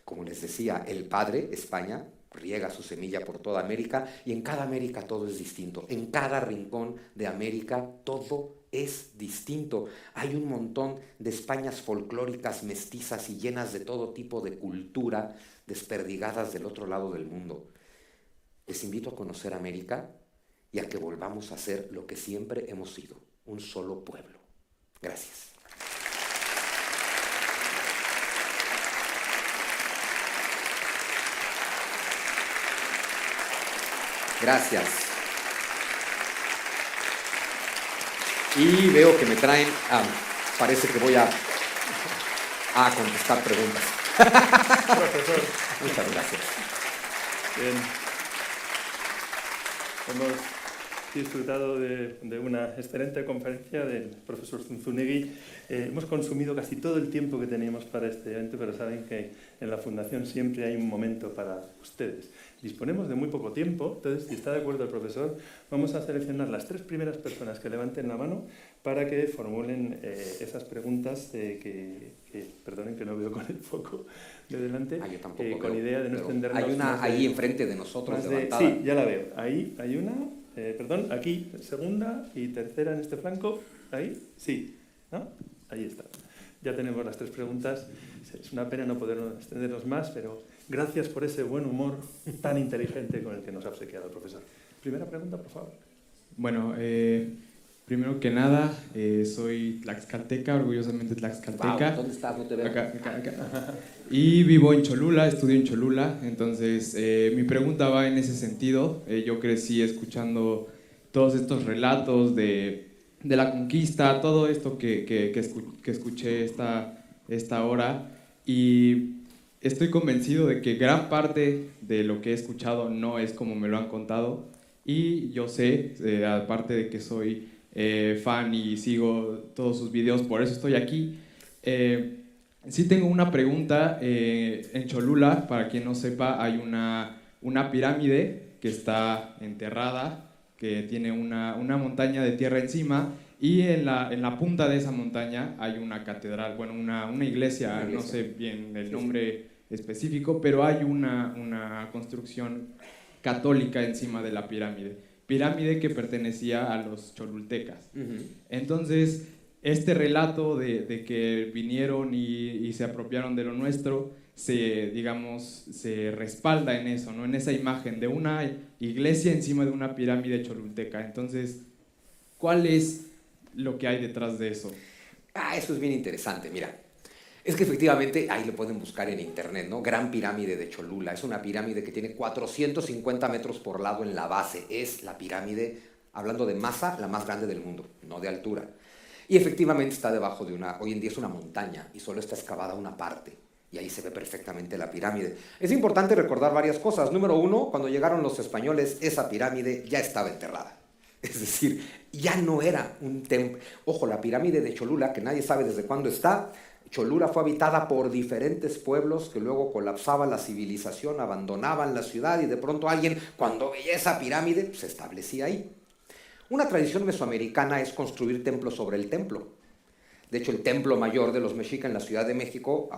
Speaker 3: Como les decía, el padre, España, riega su semilla por toda América y en cada América todo es distinto. En cada rincón de América todo es distinto. Hay un montón de Españas folclóricas, mestizas y llenas de todo tipo de cultura, desperdigadas del otro lado del mundo. Les invito a conocer América y a que volvamos a ser lo que siempre hemos sido, un solo pueblo. Gracias. Gracias. Y veo que me traen, parece que voy a contestar preguntas.
Speaker 4: Profesor.
Speaker 3: Muchas gracias.
Speaker 4: Bien. disfrutado de una excelente conferencia del profesor Zunzunegui. Hemos consumido casi todo el tiempo que teníamos para este evento, pero saben que en la Fundación siempre hay un momento para ustedes. Disponemos de muy poco tiempo, entonces, si está de acuerdo el profesor, vamos a seleccionar las 3 primeras personas que levanten la mano para que formulen esas preguntas perdonen que no veo con el foco de delante,
Speaker 3: yo tampoco
Speaker 4: con
Speaker 3: veo,
Speaker 4: idea de no extendernos.
Speaker 3: Hay una ahí enfrente de nosotros levantada.
Speaker 4: Sí, ya la veo. Ahí hay una, aquí segunda y tercera en este flanco. Ahí, sí, ¿no? Ahí está. Ya tenemos las 3 preguntas. Es una pena no poder extendernos más, pero gracias por ese buen humor tan inteligente con el que nos ha obsequiado el profesor. Primera pregunta, por favor.
Speaker 5: Bueno, primero que nada, soy tlaxcalteca, orgullosamente tlaxcalteca.
Speaker 3: Wow, ¿dónde estás? No te veo.
Speaker 5: Acá. Y vivo en Cholula, estudio en Cholula, entonces mi pregunta va en ese sentido. Yo crecí escuchando todos estos relatos de la conquista, todo esto que escuché esta hora, y estoy convencido de que gran parte de lo que he escuchado no es como me lo han contado, y yo sé, aparte de que soy fan y sigo todos sus videos, por eso estoy aquí. Sí tengo una pregunta. En Cholula, para quien no sepa, hay una pirámide que está enterrada, que tiene una montaña de tierra encima, y en la punta de esa montaña hay una catedral, bueno, una iglesia, no sé bien el nombre específico, pero hay una construcción católica encima de la pirámide que pertenecía a los cholultecas. Entonces, este relato de que vinieron y se apropiaron de lo nuestro, se respalda en eso, ¿no? En esa imagen de una iglesia encima de una pirámide cholulteca. Entonces, ¿cuál es lo que hay detrás de eso?
Speaker 3: Eso es bien interesante, mira. Es que efectivamente, ahí lo pueden buscar en internet, ¿no? Gran Pirámide de Cholula. Es una pirámide que tiene 450 metros por lado en la base. Es la pirámide, hablando de masa, la más grande del mundo, no de altura. Y efectivamente está debajo de hoy en día es una montaña y solo está excavada una parte. Y ahí se ve perfectamente la pirámide. Es importante recordar varias cosas. Número 1, cuando llegaron los españoles, esa pirámide ya estaba enterrada. Es decir, ya no era un templo. Ojo, la pirámide de Cholula, que nadie sabe desde cuándo está. Cholula fue habitada por diferentes pueblos que luego colapsaba la civilización, abandonaban la ciudad y de pronto alguien, cuando veía esa pirámide, se establecía ahí. Una tradición mesoamericana es construir templo sobre el templo. De hecho, el templo mayor de los mexicas en la Ciudad de México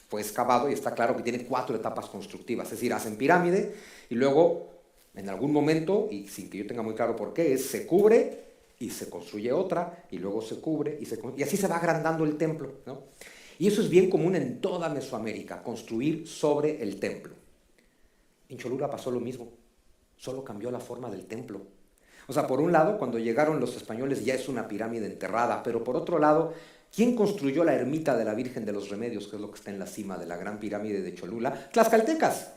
Speaker 3: fue excavado y está claro que tiene 4 etapas constructivas. Es decir, hacen pirámide y luego, en algún momento, y sin que yo tenga muy claro por qué, se cubre y se construye otra, y luego se cubre y así se va agrandando el templo, ¿no? Y eso es bien común en toda Mesoamérica, construir sobre el templo. En Cholula pasó lo mismo, solo cambió la forma del templo. O sea, por un lado, cuando llegaron los españoles ya es una pirámide enterrada, pero por otro lado, ¿quién construyó la ermita de la Virgen de los Remedios, que es lo que está en la cima de la Gran Pirámide de Cholula? Tlaxcaltecas.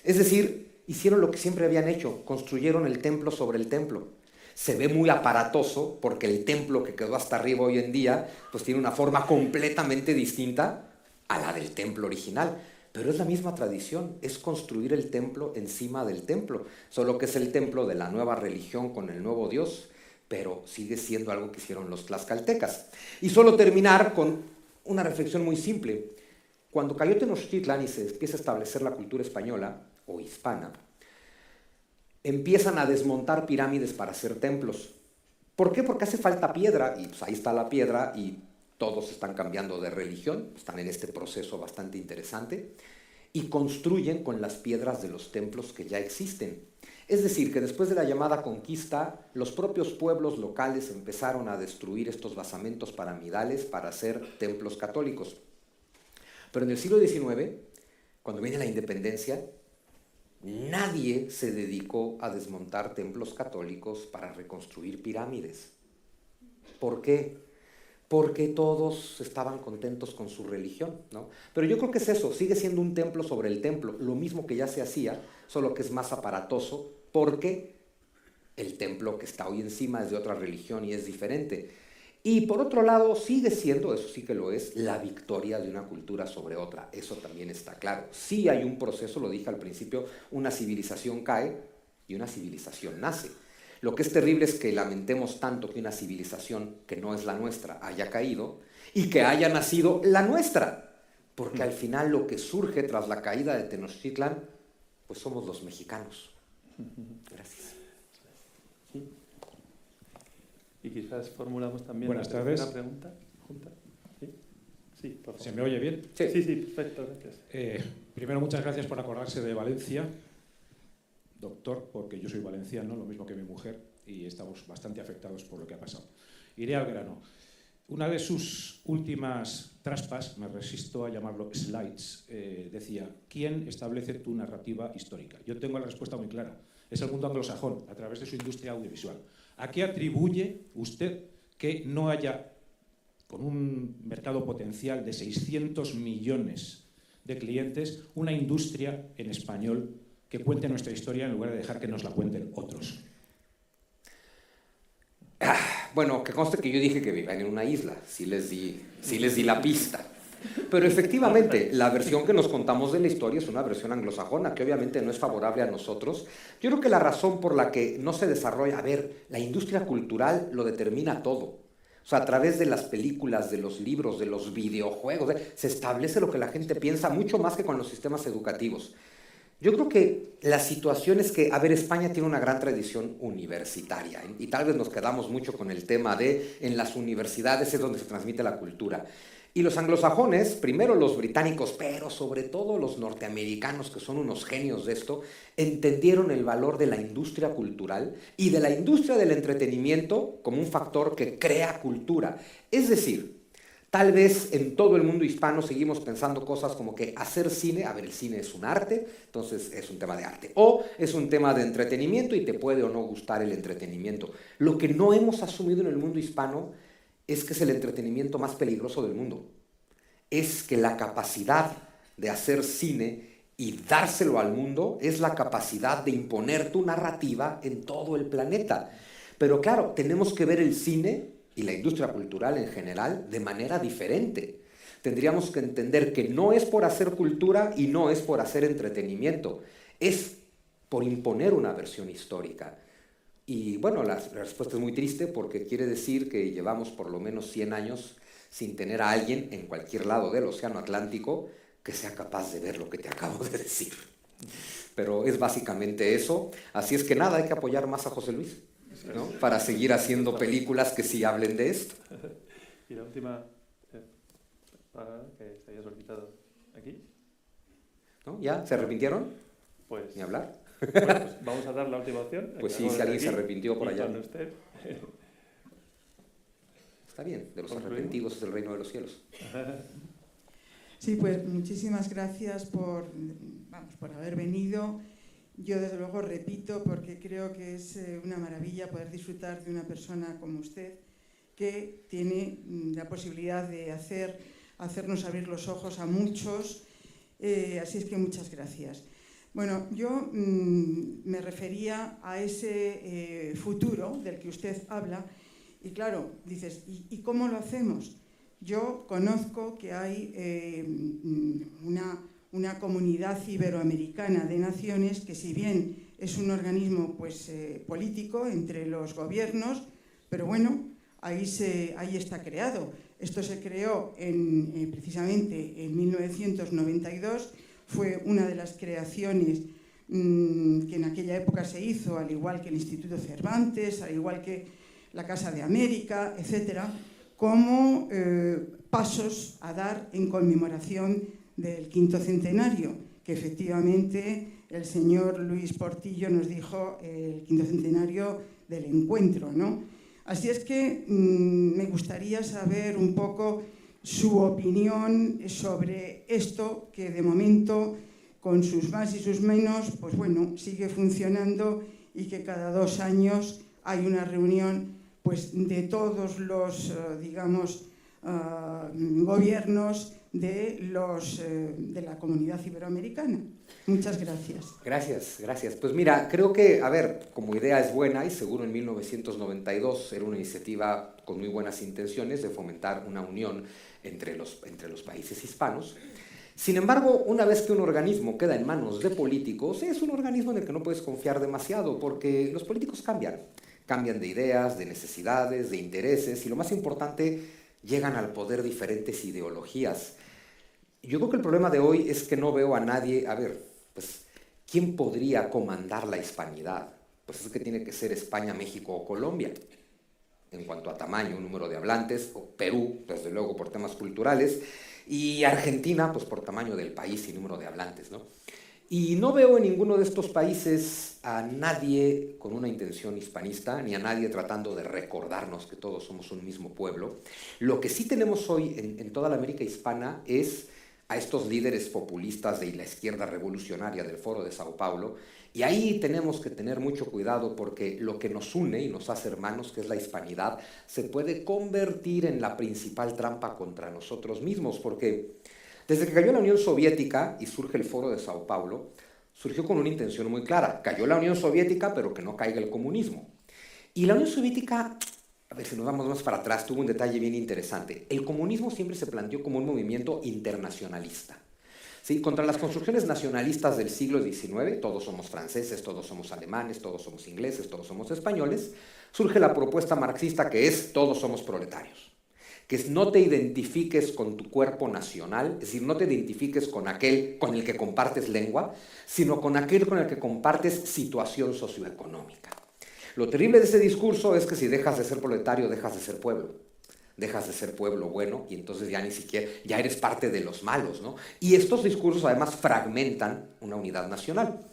Speaker 3: Es decir, hicieron lo que siempre habían hecho, construyeron el templo sobre el templo. Se ve muy aparatoso porque el templo que quedó hasta arriba hoy en día pues tiene una forma completamente distinta a la del templo original. Pero es la misma tradición, es construir el templo encima del templo, solo que es el templo de la nueva religión con el nuevo Dios, pero sigue siendo algo que hicieron los tlaxcaltecas. Y solo terminar con una reflexión muy simple. Cuando cayó Tenochtitlan y se empieza a establecer la cultura española o hispana, empiezan a desmontar pirámides para hacer templos. ¿Por qué? Porque hace falta piedra, y pues ahí está la piedra, y todos están cambiando de religión, están en este proceso bastante interesante, y construyen con las piedras de los templos que ya existen. Es decir, que después de la llamada conquista, los propios pueblos locales empezaron a destruir estos basamentos piramidales para hacer templos católicos. Pero en el siglo XIX, cuando viene la independencia, nadie se dedicó a desmontar templos católicos para reconstruir pirámides. ¿Por qué? Porque todos estaban contentos con su religión, ¿no? Pero yo creo que es eso, sigue siendo un templo sobre el templo, lo mismo que ya se hacía, solo que es más aparatoso, porque el templo que está hoy encima es de otra religión y es diferente. Y por otro lado, sigue siendo, eso sí que lo es, la victoria de una cultura sobre otra. Eso también está claro. Sí hay un proceso, lo dije al principio, una civilización cae y una civilización nace. Lo que es terrible es que lamentemos tanto que una civilización que no es la nuestra haya caído y que haya nacido la nuestra, porque al final lo que surge tras la caída de Tenochtitlan, pues somos los mexicanos. Gracias.
Speaker 4: Sí. Y quizás formulamos también
Speaker 6: Buenas tardes.
Speaker 4: una pregunta junta. ¿Sí? Sí, por favor.
Speaker 6: ¿Se me oye bien?
Speaker 4: Sí, perfecto, gracias.
Speaker 6: Primero, muchas gracias por acordarse de Valencia, doctor, porque yo soy valenciano, lo mismo que mi mujer, y estamos bastante afectados por lo que ha pasado. Iré al grano. Una de sus últimas traspas, me resisto a llamarlo slides, decía: ¿quién establece tu narrativa histórica? Yo tengo la respuesta muy clara. Es el mundo anglosajón, a través de su industria audiovisual. ¿A qué atribuye usted que no haya, con un mercado potencial de 600 millones de clientes, una industria en español que cuente nuestra historia en lugar de dejar que nos la cuenten otros?
Speaker 3: Bueno, que conste que yo dije que vivían en una isla, sí les di la pista. Pero efectivamente, la versión que nos contamos de la historia es una versión anglosajona, que obviamente no es favorable a nosotros. Yo creo que la razón por la que no se desarrolla, la industria cultural lo determina todo. O sea, a través de las películas, de los libros, de los videojuegos, se establece lo que la gente piensa mucho más que con los sistemas educativos. Yo creo que la situación es que, España tiene una gran tradición universitaria, y tal vez nos quedamos mucho con el tema de en las universidades es donde se transmite la cultura. Y los anglosajones, primero los británicos, pero sobre todo los norteamericanos, que son unos genios de esto, entendieron el valor de la industria cultural y de la industria del entretenimiento como un factor que crea cultura. Es decir, tal vez en todo el mundo hispano seguimos pensando cosas como que hacer cine, el cine es un arte, entonces es un tema de arte, o es un tema de entretenimiento y te puede o no gustar el entretenimiento. Lo que no hemos asumido en el mundo hispano es que es el entretenimiento más peligroso del mundo. Es que la capacidad de hacer cine y dárselo al mundo es la capacidad de imponer tu narrativa en todo el planeta. Pero claro, tenemos que ver el cine y la industria cultural en general de manera diferente. Tendríamos que entender que no es por hacer cultura y no es por hacer entretenimiento, es por imponer una versión histórica. Y bueno, la respuesta es muy triste porque quiere decir que llevamos por lo menos 100 años sin tener a alguien en cualquier lado del océano Atlántico que sea capaz de ver lo que te acabo de decir. Pero es básicamente eso. Así es que nada, hay que apoyar más a José Luis, ¿no? Para seguir haciendo películas que sí hablen de esto.
Speaker 4: Y la última, que se haya solicitado aquí.
Speaker 3: ¿No? ¿Ya? ¿Se arrepintieron?
Speaker 4: Pues,
Speaker 3: Ni hablar.
Speaker 4: Bueno, pues vamos a dar la última opción.
Speaker 3: Pues sí, si alguien se arrepintió por allá.
Speaker 4: Usted.
Speaker 3: Está bien, de los arrepentidos es el reino de los cielos.
Speaker 7: Sí, pues muchísimas gracias por haber venido. Yo desde luego repito, porque creo que es una maravilla poder disfrutar de una persona como usted, que tiene la posibilidad de hacernos abrir los ojos a muchos. Así es que muchas gracias. Bueno, yo me refería a ese futuro del que usted habla, y claro, dices, ¿y cómo lo hacemos? Yo conozco que hay una comunidad iberoamericana de naciones que, si bien es un organismo político entre los gobiernos, pero bueno, ahí está creado. Esto se creó precisamente en 1992, fue una de las creaciones que en aquella época se hizo, al igual que el Instituto Cervantes, al igual que la Casa de América, etcétera, como pasos a dar en conmemoración del 5º centenario, que efectivamente el señor Luis Portillo nos dijo el 5º centenario del encuentro, ¿no? Así es que me gustaría saber un poco su opinión sobre esto, que de momento, con sus más y sus menos, pues bueno, sigue funcionando, y que cada 2 años hay una reunión de todos los, gobiernos de la comunidad iberoamericana. Muchas gracias.
Speaker 3: Gracias. Pues mira, creo que, como idea es buena, y seguro en 1992 era una iniciativa con muy buenas intenciones de fomentar una unión entre los países hispanos. Sin embargo, una vez que un organismo queda en manos de políticos, es un organismo en el que no puedes confiar demasiado, porque los políticos cambian. Cambian de ideas, de necesidades, de intereses y lo más importante, llegan al poder diferentes ideologías. Yo creo que el problema de hoy es que no veo a nadie, a ver, pues, ¿quién podría comandar la hispanidad? Pues es que tiene que ser España, México o Colombia, en cuanto a tamaño, número de hablantes, o Perú, desde luego por temas culturales, y Argentina, pues por tamaño del país y número de hablantes, ¿no? Y no veo en ninguno de estos países a nadie con una intención hispanista, ni a nadie tratando de recordarnos que todos somos un mismo pueblo. Lo que sí tenemos hoy en toda la América hispana es a estos líderes populistas de la izquierda revolucionaria del Foro de Sao Paulo, y ahí tenemos que tener mucho cuidado porque lo que nos une y nos hace hermanos, que es la hispanidad, se puede convertir en la principal trampa contra nosotros mismos, porque desde que cayó la Unión Soviética y surge el Foro de Sao Paulo, surgió con una intención muy clara. Cayó la Unión Soviética, pero que no caiga el comunismo. Y la Unión Soviética, a ver si nos vamos más para atrás, tuvo un detalle bien interesante. El comunismo siempre se planteó como un movimiento internacionalista. ¿Sí? Contra las construcciones nacionalistas del siglo XIX, todos somos franceses, todos somos alemanes, todos somos ingleses, todos somos españoles, surge la propuesta marxista que es todos somos proletarios. Que es no te identifiques con tu cuerpo nacional, es decir, no te identifiques con aquel con el que compartes lengua, sino con aquel con el que compartes situación socioeconómica. Lo terrible de ese discurso es que si dejas de ser proletario, dejas de ser pueblo. Dejas de ser pueblo bueno y entonces ya ni siquiera, ya eres parte de los malos, ¿no? Y estos discursos además fragmentan una unidad nacional.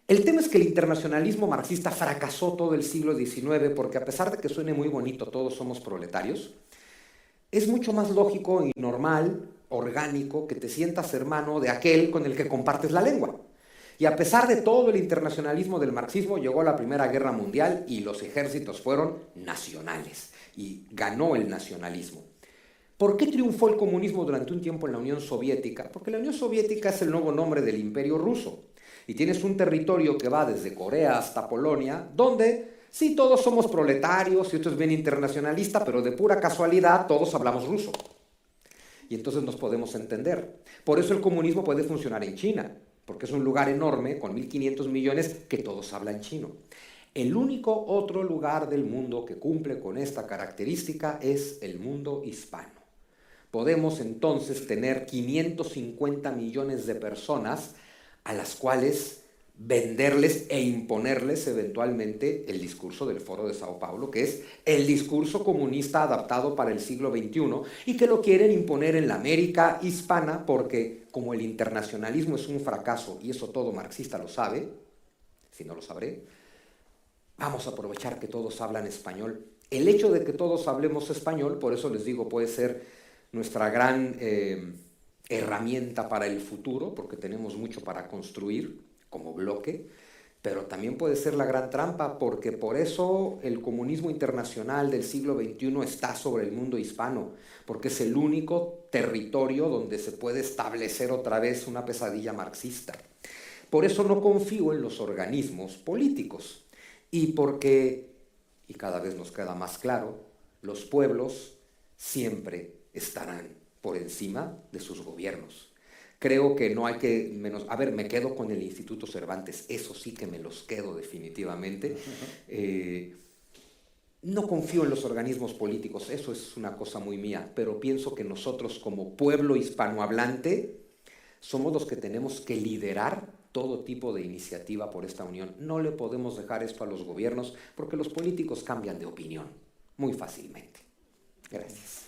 Speaker 3: El tema es que el internacionalismo marxista fracasó todo el siglo XIX porque a pesar de que suene muy bonito, todos somos proletarios, es mucho más lógico y normal, orgánico, que te sientas hermano de aquel con el que compartes la lengua. Y a pesar de todo el internacionalismo del marxismo, llegó la Primera Guerra Mundial y los ejércitos fueron nacionales. Y ganó el nacionalismo. ¿Por qué triunfó el comunismo durante un tiempo en la Unión Soviética? Porque la Unión Soviética es el nuevo nombre del Imperio Ruso. Y tienes un territorio que va desde Corea hasta Polonia, donde sí todos somos proletarios y esto es bien internacionalista, pero de pura casualidad todos hablamos ruso. Y entonces nos podemos entender. Por eso el comunismo puede funcionar en China, porque es un lugar enorme con 1.500 millones que todos hablan chino. El único otro lugar del mundo que cumple con esta característica es el mundo hispano. Podemos entonces tener 550 millones de personas a las cuales venderles e imponerles eventualmente el discurso del Foro de Sao Paulo, que es el discurso comunista adaptado para el siglo XXI y que lo quieren imponer en la América hispana porque como el internacionalismo es un fracaso y eso todo marxista lo sabe, si no lo sabré, vamos a aprovechar que todos hablan español. El hecho de que todos hablemos español, por eso les digo, puede ser nuestra gran herramienta para el futuro, porque tenemos mucho para construir como bloque, pero también puede ser la gran trampa, porque por eso el comunismo internacional del siglo XXI está sobre el mundo hispano, porque es el único territorio donde se puede establecer otra vez una pesadilla marxista. Por eso no confío en los organismos políticos. Y porque, y cada vez nos queda más claro, los pueblos siempre estarán por encima de sus gobiernos. Creo que no hay que menos... A ver, me quedo con el Instituto Cervantes, eso sí que me los quedo definitivamente. No confío en los organismos políticos, eso es una cosa muy mía, pero pienso que nosotros como pueblo hispanohablante somos los que tenemos que liderar todo tipo de iniciativa por esta unión. No le podemos dejar esto a los gobiernos porque los políticos cambian de opinión muy fácilmente. Gracias.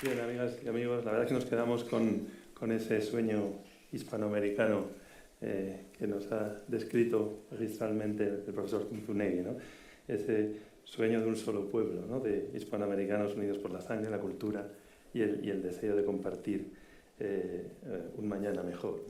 Speaker 4: Bien, amigas y amigos, la verdad es que nos quedamos con ese sueño hispanoamericano que nos ha descrito magistralmente el profesor Zunzunegui, ¿no? Ese sueño de un solo pueblo, ¿no? De hispanoamericanos unidos por la sangre, la cultura y el deseo de compartir un mañana mejor.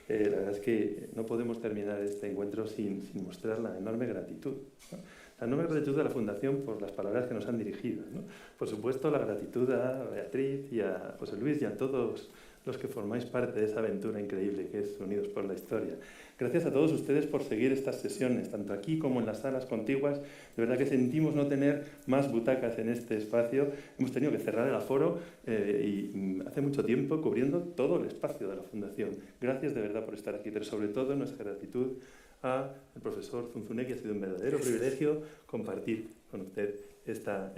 Speaker 4: La verdad es que no podemos terminar este encuentro sin mostrar la enorme gratitud, ¿no? La enorme gratitud de la Fundación por las palabras que nos han dirigido, ¿no? Por supuesto, la gratitud a Beatriz y a José Luis y a todos los que formáis parte de esa aventura increíble que es Unidos por la Historia. Gracias a todos ustedes por seguir estas sesiones, tanto aquí como en las salas contiguas. De verdad que sentimos no tener más butacas en este espacio. Hemos tenido que cerrar el aforo y hace mucho tiempo cubriendo todo el espacio de la Fundación. Gracias de verdad por estar aquí, pero sobre todo nuestra gratitud al profesor Zunzunegui. Ha sido un verdadero privilegio compartir con usted esta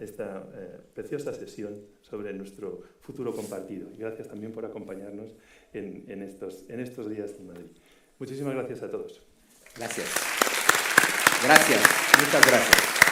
Speaker 4: preciosa sesión sobre nuestro futuro compartido. Y gracias también por acompañarnos en estos días en Madrid. Muchísimas gracias a todos.
Speaker 3: Gracias. Gracias. Muchas gracias.